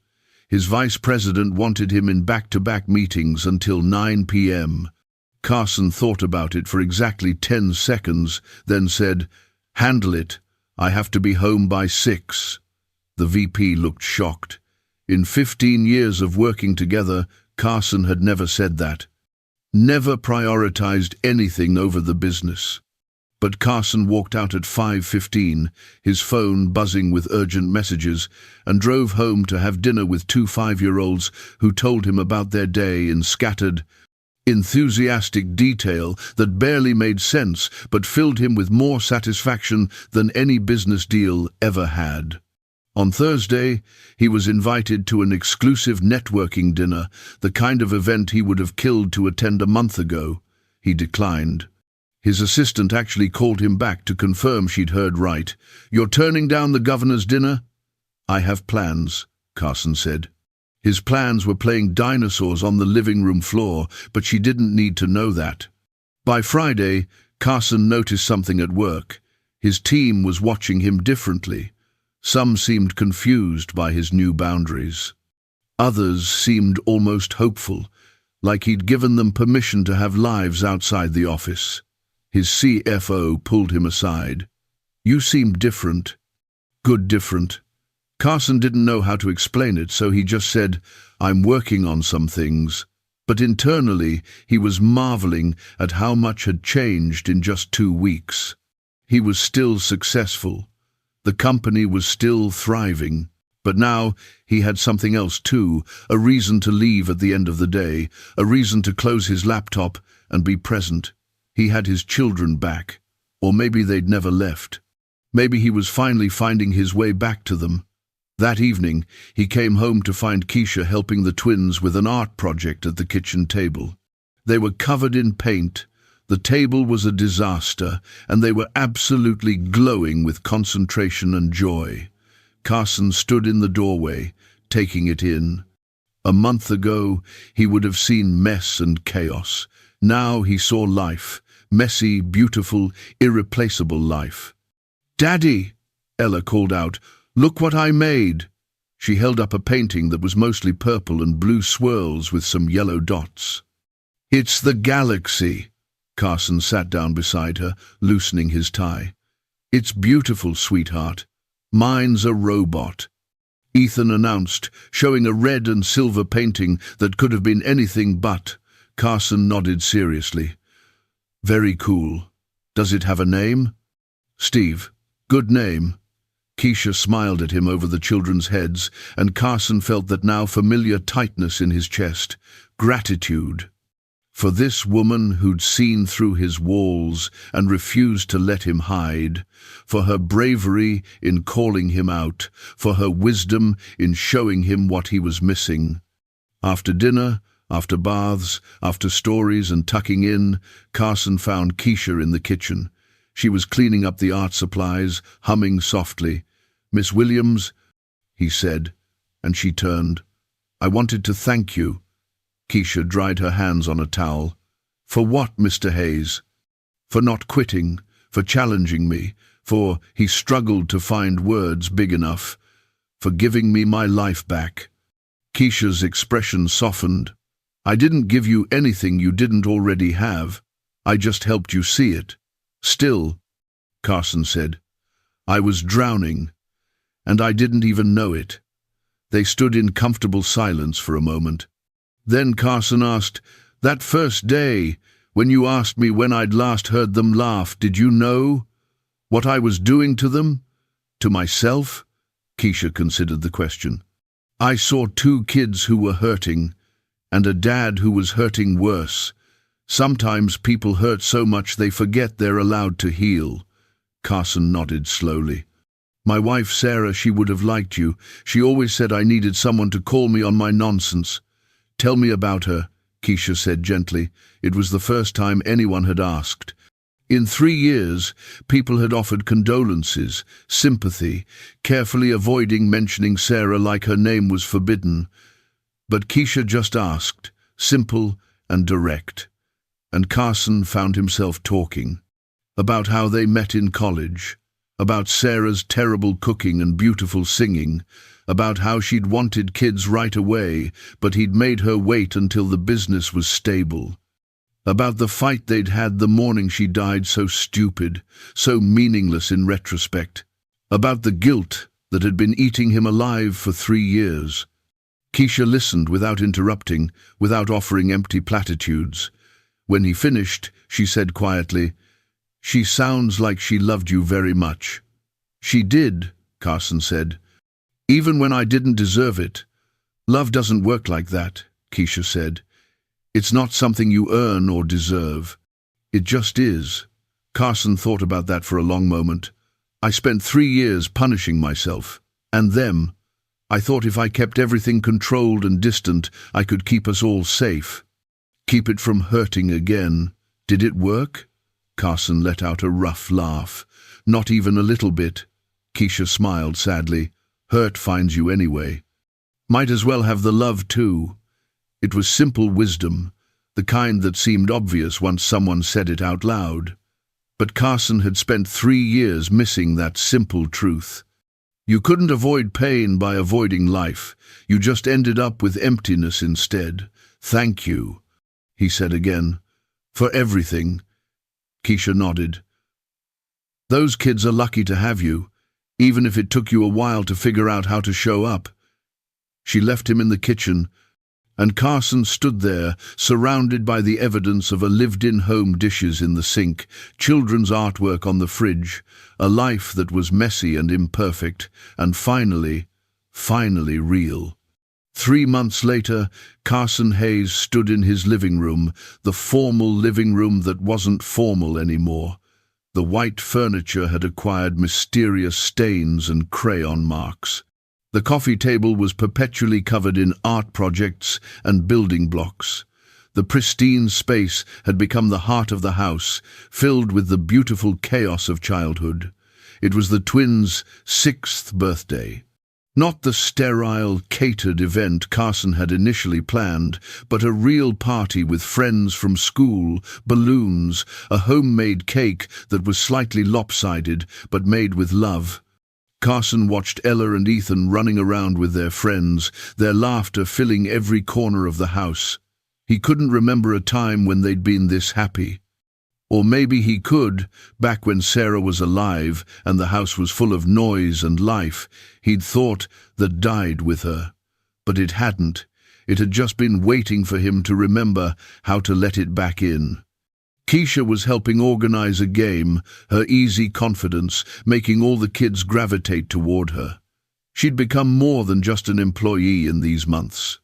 His vice president wanted him in back-to-back meetings until 9 p.m. Carson thought about it for exactly 10 seconds, then said, "Handle it. I have to be home by 6. The VP looked shocked. In 15 years of working together, Carson had never said that. Never prioritized anything over the business. But Carson walked out at 5:15, his phone buzzing with urgent messages, and drove home to have dinner with 2 5-year-olds who told him about their day in scattered, enthusiastic detail that barely made sense but filled him with more satisfaction than any business deal ever had. On Thursday, he was invited to an exclusive networking dinner, the kind of event he would have killed to attend a month ago. He declined. His assistant actually called him back to confirm she'd heard right. "You're turning down the governor's dinner?" "I have plans," Carson said. His plans were playing dinosaurs on the living room floor, but she didn't need to know that. By Friday, Carson noticed something at work. His team was watching him differently. Some seemed confused by his new boundaries. Others seemed almost hopeful, like he'd given them permission to have lives outside the office. His CFO pulled him aside. "You seem different." "Good different." Carson didn't know how to explain it, so he just said, "I'm working on some things." But internally, he was marveling at how much had changed in just 2 weeks. He was still successful. The company was still thriving. But now he had something else too, a reason to leave at the end of the day, a reason to close his laptop and be present. He had his children back, or maybe they'd never left. Maybe he was finally finding his way back to them. That evening, he came home to find Keisha helping the twins with an art project at the kitchen table. They were covered in paint, the table was a disaster, and they were absolutely glowing with concentration and joy. Carson stood in the doorway, taking it in. A month ago, he would have seen mess and chaos. Now he saw life, messy, beautiful, irreplaceable life. "Daddy," Ella called out, "look what I made." She held up a painting that was mostly purple and blue swirls with some yellow dots. "It's the galaxy." Carson sat down beside her, loosening his tie. "It's beautiful, sweetheart. Mine's a robot," Ethan announced, showing a red and silver painting that could have been anything but. Carson nodded seriously. "Very cool. Does it have a name?" "Steve. Good name." Keisha smiled at him over the children's heads, and Carson felt that now familiar tightness in his chest. Gratitude. For this woman who'd seen through his walls and refused to let him hide, for her bravery in calling him out, for her wisdom in showing him what he was missing. After dinner, after baths, after stories and tucking in, Carson found Keisha in the kitchen. She was cleaning up the art supplies, humming softly. "Miss Williams," he said, and she turned. "I wanted to thank you." Keisha dried her hands on a towel. "For what, Mr. Hayes?" "For not quitting, for challenging me, for," he struggled to find words big enough, "for giving me my life back." Keisha's expression softened. "I didn't give you anything you didn't already have. I just helped you see it." "Still," Carson said, "I was drowning, and I didn't even know it." They stood in comfortable silence for a moment. Then Carson asked, "That first day, when you asked me when I'd last heard them laugh, did you know what I was doing to them? To myself?" Keisha considered the question. "I saw 2 kids who were hurting, and a dad who was hurting worse. Sometimes people hurt so much they forget they're allowed to heal." Carson nodded slowly. "My wife Sarah, she would have liked you. She always said I needed someone to call me on my nonsense." "Tell me about her," Keisha said gently. It was the first time anyone had asked. In 3 years, people had offered condolences, sympathy, carefully avoiding mentioning Sarah like her name was forbidden. But Keisha just asked, simple and direct. And Carson found himself talking. About how they met in college, about Sarah's terrible cooking and beautiful singing, about how she'd wanted kids right away, but he'd made her wait until the business was stable. About the fight they'd had the morning she died, so stupid, so meaningless in retrospect. About the guilt that had been eating him alive for 3 years. Keisha listened without interrupting, without offering empty platitudes. When he finished, she said quietly, "She sounds like she loved you very much." "She did," Carson said. "Even when I didn't deserve it." "Love doesn't work like that," Keisha said. "It's not something you earn or deserve. It just is." Carson thought about that for a long moment. "I spent 3 years punishing myself. And them. I thought if I kept everything controlled and distant, I could keep us all safe. Keep it from hurting again. Did it work?" Carson let out a rough laugh. "Not even a little bit." Keisha smiled sadly. "Hurt finds you anyway. Might as well have the love too." It was simple wisdom, the kind that seemed obvious once someone said it out loud. But Carson had spent 3 years missing that simple truth. You couldn't avoid pain by avoiding life. You just ended up with emptiness instead. "Thank you," he said again. "For everything." Keisha nodded. "Those kids are lucky to have you, even if it took you a while to figure out how to show up." She left him in the kitchen, and Carson stood there, surrounded by the evidence of a lived-in home, dishes in the sink, children's artwork on the fridge, a life that was messy and imperfect, and finally real. 3 months later, Carson Hayes stood in his living room, the formal living room that wasn't formal anymore. The white furniture had acquired mysterious stains and crayon marks. The coffee table was perpetually covered in art projects and building blocks. The pristine space had become the heart of the house, filled with the beautiful chaos of childhood. It was the twins' 6th birthday. Not the sterile, catered event Carson had initially planned, but a real party with friends from school, balloons, a homemade cake that was slightly lopsided but made with love. Carson watched Ella and Ethan running around with their friends, their laughter filling every corner of the house. He couldn't remember a time when they'd been this happy. Or maybe he could, back when Sarah was alive and the house was full of noise and life, he'd thought, that died with her. But it hadn't. It had just been waiting for him to remember how to let it back in. Keisha was helping organize a game, her easy confidence making all the kids gravitate toward her. She'd become more than just an employee in these months.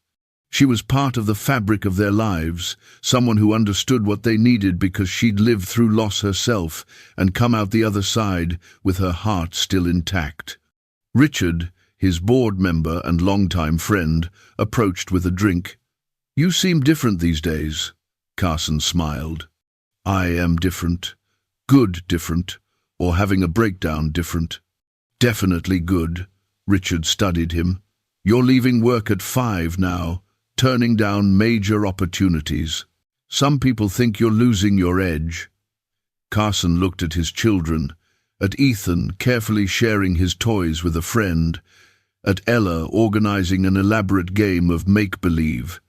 She was part of the fabric of their lives, someone who understood what they needed because she'd lived through loss herself and come out the other side with her heart still intact. Richard, his board member and longtime friend, approached with a drink. "You seem different these days." Carson smiled. "I am different. Good different. Or having a breakdown different." "Definitely good." Richard studied him. "You're leaving work at 5 now, turning down major opportunities. Some people think you're losing your edge." Carson looked at his children, at Ethan carefully sharing his toys with a friend, at Ella organizing an elaborate game of make-believe.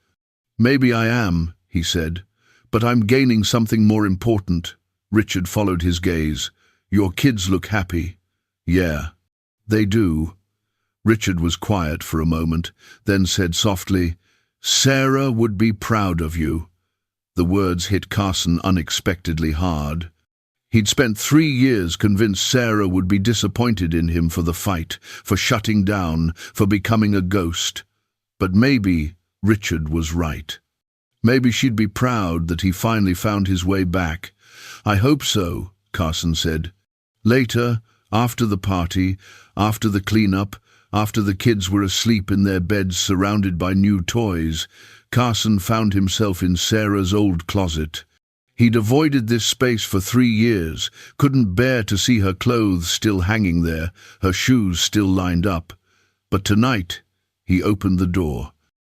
"Maybe I am," he said. "But I'm gaining something more important." Richard followed his gaze. "Your kids look happy." "Yeah, they do." Richard was quiet for a moment, then said softly, "Sarah would be proud of you." The words hit Carson unexpectedly hard. He'd spent 3 years convinced Sarah would be disappointed in him for the fight, for shutting down, for becoming a ghost. But maybe Richard was right. Maybe she'd be proud that he finally found his way back. "I hope so," Carson said. Later, after the party, after the cleanup, after the kids were asleep in their beds surrounded by new toys, Carson found himself in Sarah's old closet. He'd avoided this space for 3 years, couldn't bear to see her clothes still hanging there, her shoes still lined up. But tonight, he opened the door.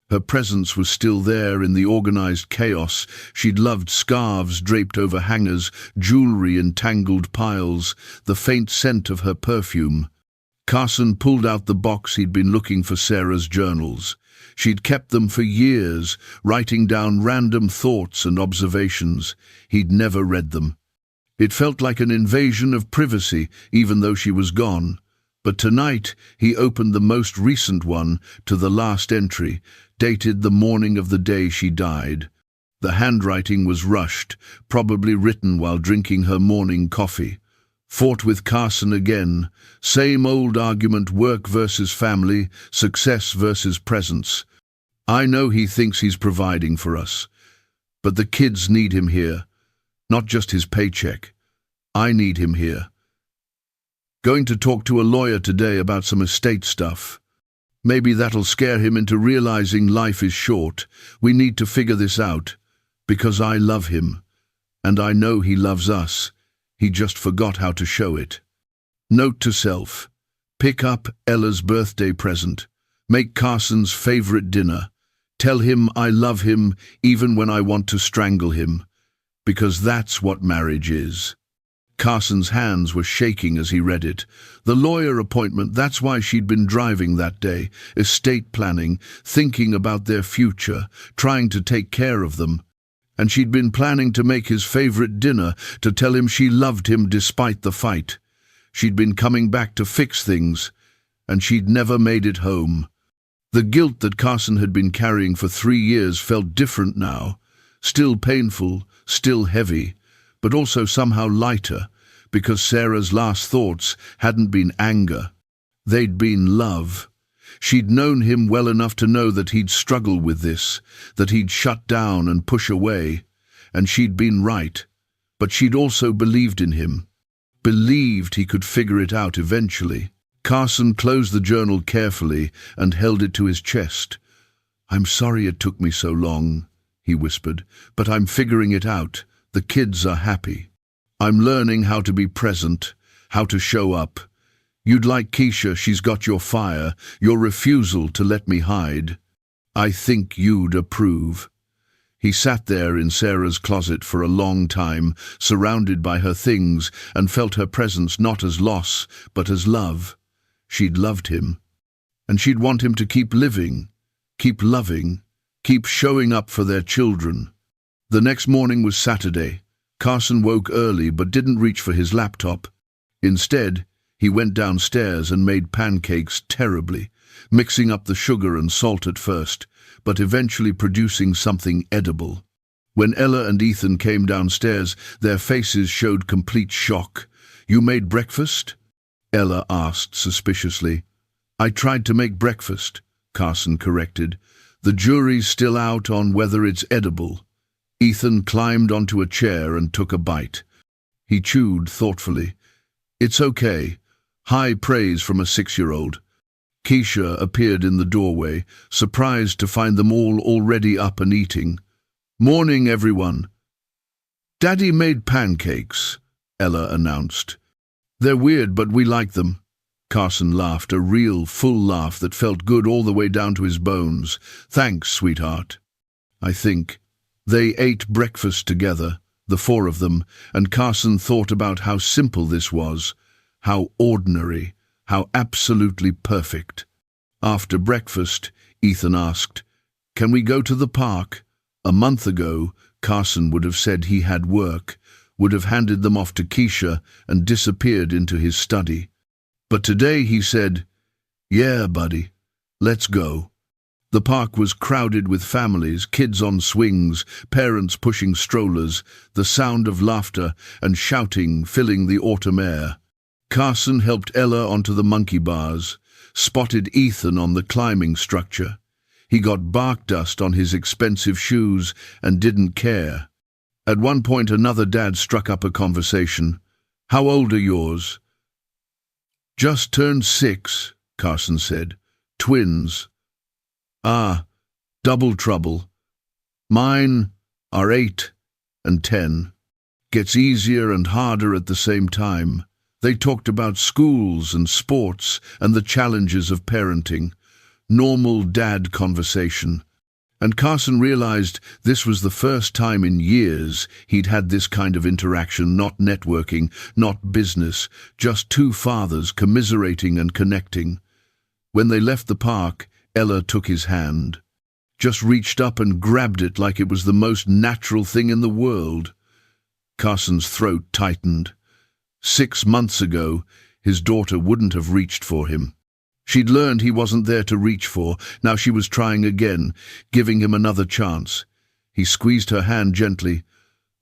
Her presence was still there in the organized chaos. She'd loved scarves draped over hangers, jewelry in tangled piles, the faint scent of her perfume. Carson pulled out the box he'd been looking for Sarah's journals. She'd kept them for years, writing down random thoughts and observations. He'd never read them. It felt like an invasion of privacy, even though she was gone. But tonight he opened the most recent one to the last entry, dated the morning of the day she died. The handwriting was rushed, probably written while drinking her morning coffee. Fought with Carson again. Same old argument, work versus family, success versus presence. I know he thinks he's providing for us, but the kids need him here, not just his paycheck. I need him here. Going to talk to a lawyer today about some estate stuff. Maybe that'll scare him into realizing life is short. We need to figure this out, because I love him, and I know he loves us. He just forgot how to show it. Note to self: pick up Ella's birthday present. Make Carson's favorite dinner. Tell him I love him even when I want to strangle him, because that's what marriage is. Carson's hands were shaking as he read it. The lawyer appointment, that's why she'd been driving that day. Estate planning, thinking about their future, trying to take care of them. And she'd been planning to make his favorite dinner, to tell him she loved him despite the fight. She'd been coming back to fix things, and she'd never made it home. The guilt that Carson had been carrying for 3 years felt different now. Still painful, still heavy, but also somehow lighter, because Sarah's last thoughts hadn't been anger. They'd been love. She'd known him well enough to know that he'd struggle with this, that he'd shut down and push away, and she'd been right. But she'd also believed in him, believed he could figure it out eventually. Carson closed the journal carefully and held it to his chest. "I'm sorry it took me so long," he whispered, "but I'm figuring it out. The kids are happy. I'm learning how to be present, how to show up. You'd like Keisha, she's got your fire, your refusal to let me hide. I think you'd approve." He sat there in Sarah's closet for a long time, surrounded by her things, and felt her presence not as loss, but as love. She'd loved him, and she'd want him to keep living, keep loving, keep showing up for their children. The next morning was Saturday. Carson woke early but didn't reach for his laptop. Instead, he went downstairs and made pancakes terribly, mixing up the sugar and salt at first, but eventually producing something edible. When Ella and Ethan came downstairs, their faces showed complete shock. "You made breakfast?" Ella asked suspiciously. "I tried to make breakfast," Carson corrected. "The jury's still out on whether it's edible." Ethan climbed onto a chair and took a bite. He chewed thoughtfully. "It's okay." High praise from a 6-year-old. Keisha appeared in the doorway, surprised to find them all already up and eating. "Morning, everyone." "Daddy made pancakes," Ella announced. "They're weird, but we like them." Carson laughed, a real, full laugh that felt good all the way down to his bones. "Thanks, sweetheart." I think. They ate breakfast together, the 4 of them, and Carson thought about how simple this was, how ordinary, how absolutely perfect. After breakfast, Ethan asked, "Can we go to the park?" A month ago, Carson would have said he had work, would have handed them off to Keisha and disappeared into his study. But today he said, "Yeah, buddy, let's go." The park was crowded with families, kids on swings, parents pushing strollers, the sound of laughter and shouting filling the autumn air. Carson helped Ella onto the monkey bars, spotted Ethan on the climbing structure. He got bark dust on his expensive shoes and didn't care. At one point, another dad struck up a conversation. "How old are yours?" "Just turned 6, Carson said. "Twins." "Ah, double trouble. Mine are 8 and 10. Gets easier and harder at the same time." They talked about schools and sports and the challenges of parenting. Normal dad conversation. And Carson realized this was the first time in years he'd had this kind of interaction, not networking, not business, just two fathers commiserating and connecting. When they left the park, Ella took his hand, just reached up and grabbed it like it was the most natural thing in the world. Carson's throat tightened. 6 months ago, his daughter wouldn't have reached for him. She'd learned he wasn't there to reach for. Now she was trying again, giving him another chance. He squeezed her hand gently.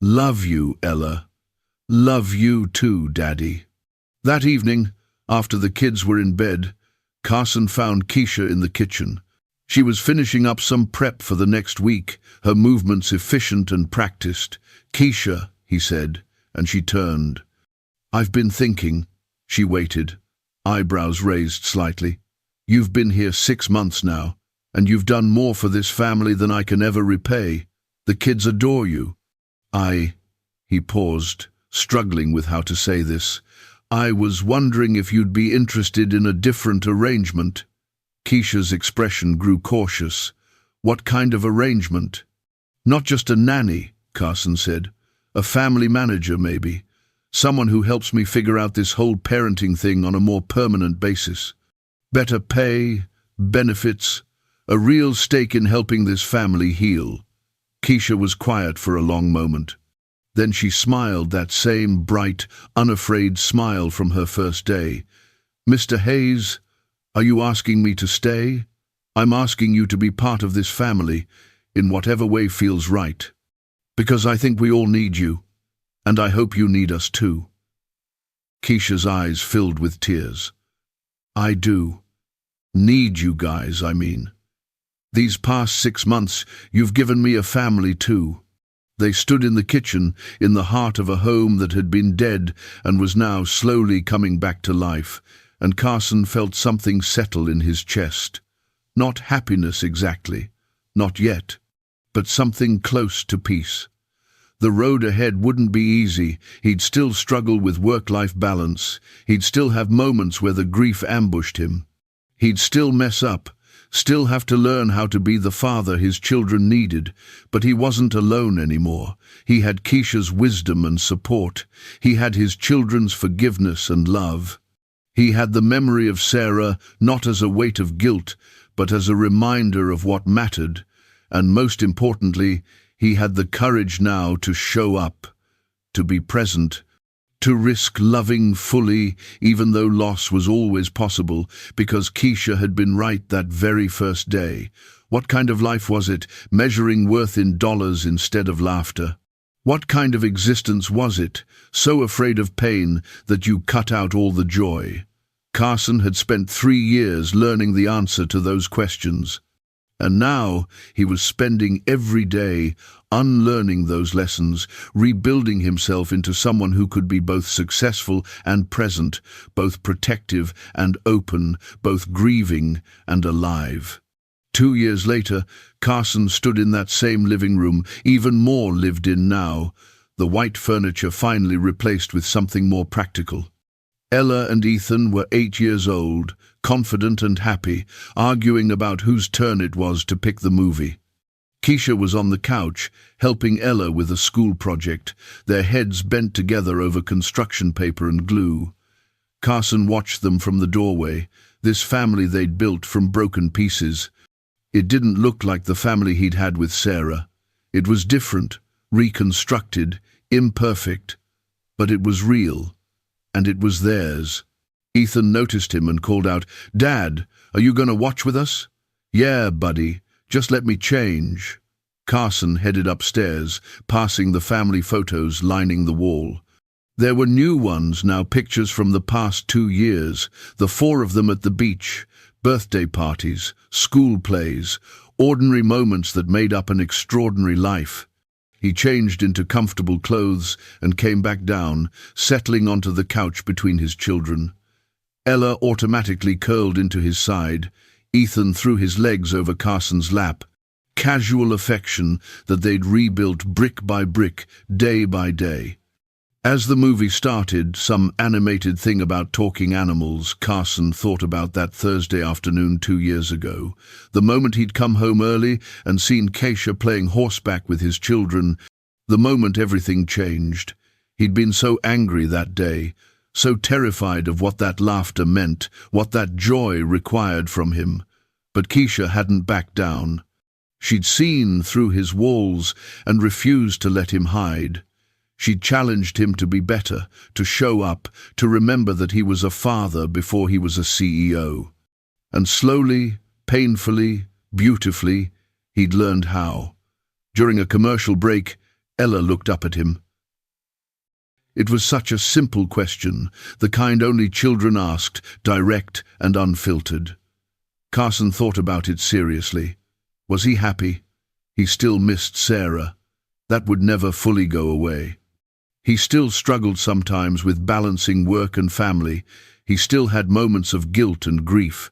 "Love you, Ella. Love you too, Daddy." That evening, after the kids were in bed, Carson found Keisha in the kitchen. She was finishing up some prep for the next week, her movements efficient and practiced. "Keisha," he said, and she turned. "I've been thinking." She waited, eyebrows raised slightly. "You've been here 6 months now, and you've done more for this family than I can ever repay. The kids adore you." He paused, struggling with how to say this. "I was wondering if you'd be interested in a different arrangement." Keisha's expression grew cautious. "What kind of arrangement?" "Not just a nanny," Carson said. "A family manager, maybe. Someone who helps me figure out this whole parenting thing on a more permanent basis. Better pay, benefits, a real stake in helping this family heal." Keisha was quiet for a long moment. Then she smiled, that same bright, unafraid smile from her first day. "Mr. Hayes, are you asking me to stay? I'm asking you to be part of this family, in whatever way feels right. Because I think we all need you. And I hope you need us too." Keisha's eyes filled with tears. "I do. Need you guys, I mean. These past 6 months, you've given me a family too." They stood in the kitchen, in the heart of a home that had been dead and was now slowly coming back to life, and Carson felt something settle in his chest. Not happiness exactly, not yet, but something close to peace. The road ahead wouldn't be easy. He'd still struggle with work-life balance. He'd still have moments where the grief ambushed him. He'd still mess up, still have to learn how to be the father his children needed. But he wasn't alone anymore. He had Keisha's wisdom and support. He had his children's forgiveness and love. He had the memory of Sarah, not as a weight of guilt, but as a reminder of what mattered. And most importantly, he had the courage now to show up, to be present, to risk loving fully, even though loss was always possible, because Keisha had been right that very first day. What kind of life was it, measuring worth in dollars instead of laughter? What kind of existence was it, so afraid of pain that you cut out all the joy? Carson had spent 3 years learning the answer to those questions. And now he was spending every day unlearning those lessons, rebuilding himself into someone who could be both successful and present, both protective and open, both grieving and alive. 2 years later, Carson stood in that same living room, even more lived in now, the white furniture finally replaced with something more practical. Ella and Ethan were 8 years old, confident and happy, arguing about whose turn it was to pick the movie. Keisha was on the couch, helping Ella with a school project, their heads bent together over construction paper and glue. Carson watched them from the doorway, this family they'd built from broken pieces. It didn't look like the family he'd had with Sarah. It was different, reconstructed, imperfect, but it was real. And it was theirs. Ethan noticed him and called out, "Dad, are you going to watch with us?" "Yeah, buddy, just let me change." Carson headed upstairs, passing the family photos lining the wall. There were new ones now, pictures from the past 2 years, the 4 of them at the beach, birthday parties, school plays, ordinary moments that made up an extraordinary life. He changed into comfortable clothes and came back down, settling onto the couch between his children. Ella automatically curled into his side. Ethan threw his legs over Carson's lap. Casual affection that they'd rebuilt brick by brick, day by day. As the movie started, some animated thing about talking animals, Carson thought about that Thursday afternoon 2 years ago. The moment he'd come home early and seen Keisha playing horseback with his children, the moment everything changed. He'd been so angry that day, so terrified of what that laughter meant, what that joy required from him. But Keisha hadn't backed down. She'd seen through his walls and refused to let him hide. She'd challenged him to be better, to show up, to remember that he was a father before he was a CEO. And slowly, painfully, beautifully, he'd learned how. During a commercial break, Ella looked up at him. It was such a simple question, the kind only children asked, direct and unfiltered. Carson thought about it seriously. Was he happy? He still missed Sarah. That would never fully go away. He still struggled sometimes with balancing work and family. He still had moments of guilt and grief.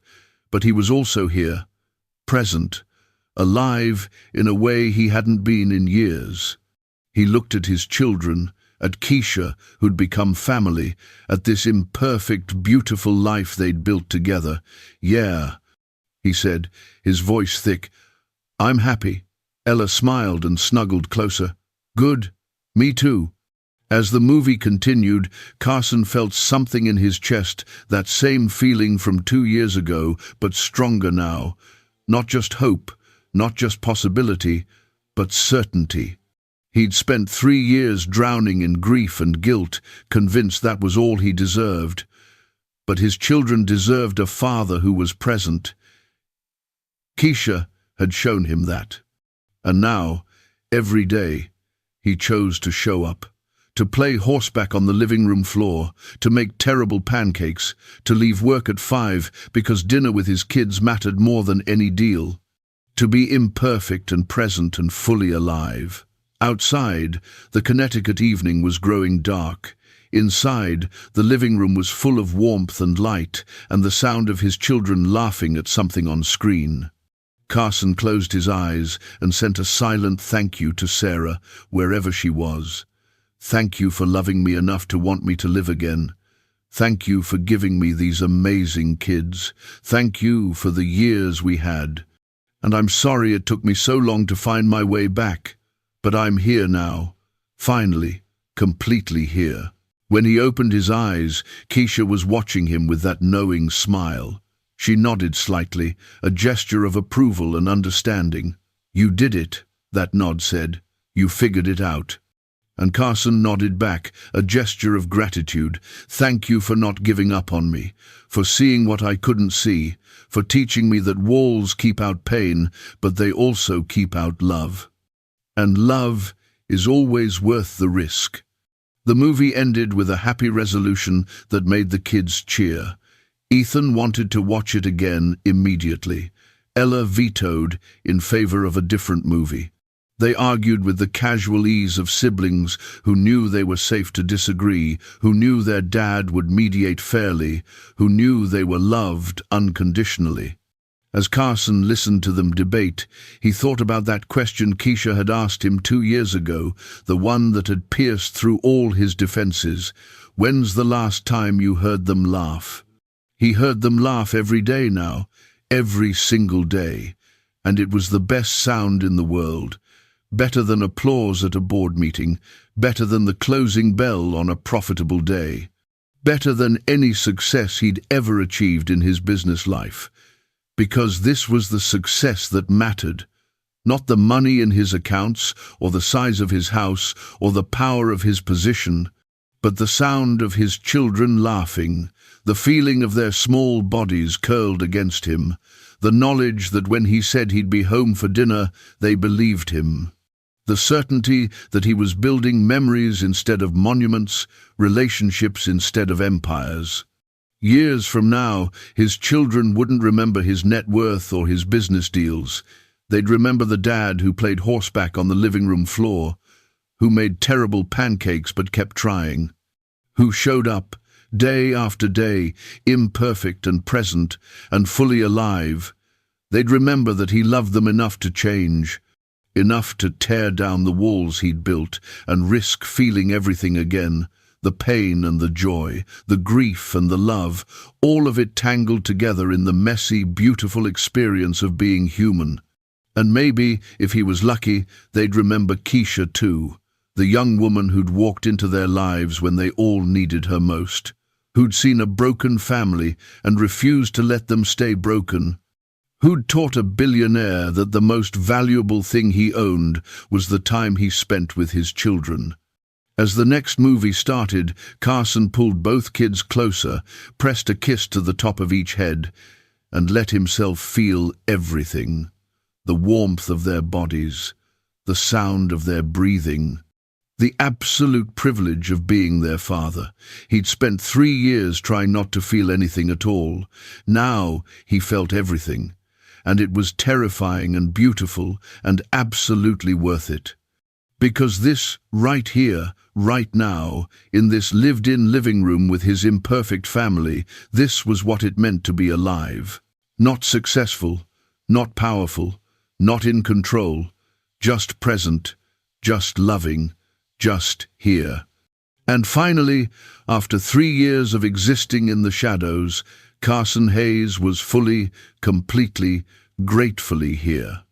But he was also here, present, alive in a way he hadn't been in years. He looked at his children, at Keisha, who'd become family, at this imperfect, beautiful life they'd built together. "Yeah," he said, his voice thick. "I'm happy." Ella smiled and snuggled closer. "Good. Me too." As the movie continued, Carson felt something in his chest, that same feeling from 2 years ago, but stronger now. Not just hope, not just possibility, but certainty. He'd spent 3 years drowning in grief and guilt, convinced that was all he deserved. But his children deserved a father who was present. Keisha had shown him that. And now, every day, he chose to show up. To play horseback on the living room floor, to make terrible pancakes, to leave work at 5 because dinner with his kids mattered more than any deal. To be imperfect and present and fully alive. Outside, the Connecticut evening was growing dark. Inside, the living room was full of warmth and light, and the sound of his children laughing at something on screen. Carson closed his eyes and sent a silent thank you to Sarah, wherever she was. "Thank you for loving me enough to want me to live again. Thank you for giving me these amazing kids. Thank you for the years we had. And I'm sorry it took me so long to find my way back. But I'm here now. Finally, completely here." When he opened his eyes, Keisha was watching him with that knowing smile. She nodded slightly, a gesture of approval and understanding. "You did it," that nod said. "You figured it out." And Carson nodded back, a gesture of gratitude. "Thank you for not giving up on me, for seeing what I couldn't see, for teaching me that walls keep out pain, but they also keep out love. And love is always worth the risk." The movie ended with a happy resolution that made the kids cheer. Ethan wanted to watch it again immediately. Ella vetoed in favor of a different movie. They argued with the casual ease of siblings who knew they were safe to disagree, who knew their dad would mediate fairly, who knew they were loved unconditionally. As Carson listened to them debate, he thought about that question Keisha had asked him 2 years ago, the one that had pierced through all his defenses. "When's the last time you heard them laugh?" He heard them laugh every day now, every single day, and it was the best sound in the world. Better than applause at a board meeting, better than the closing bell on a profitable day, better than any success he'd ever achieved in his business life. Because this was the success that mattered, not the money in his accounts, or the size of his house, or the power of his position, but the sound of his children laughing, the feeling of their small bodies curled against him, the knowledge that when he said he'd be home for dinner, they believed him. The certainty that he was building memories instead of monuments, relationships instead of empires. Years from now, his children wouldn't remember his net worth or his business deals. They'd remember the dad who played horseback on the living room floor, who made terrible pancakes but kept trying, who showed up day after day, imperfect and present and fully alive. They'd remember that he loved them enough to change. enough to tear down the walls he'd built and risk feeling everything again, the pain and the joy, the grief and the love, all of it tangled together in the messy, beautiful experience of being human. And maybe, if he was lucky, they'd remember Keisha too, the young woman who'd walked into their lives when they all needed her most, who'd seen a broken family and refused to let them stay broken, who'd taught a billionaire that the most valuable thing he owned was the time he spent with his children. As the next movie started, Carson pulled both kids closer, pressed a kiss to the top of each head, and let himself feel everything. The warmth of their bodies, the sound of their breathing, the absolute privilege of being their father. He'd spent 3 years trying not to feel anything at all. Now he felt everything, and it was terrifying and beautiful and absolutely worth it. Because this, right here, right now, in this lived-in living room with his imperfect family, this was what it meant to be alive. Not successful, not powerful, not in control, just present, just loving, just here. And finally, after 3 years of existing in the shadows, Carson Hayes was fully, completely, gratefully here.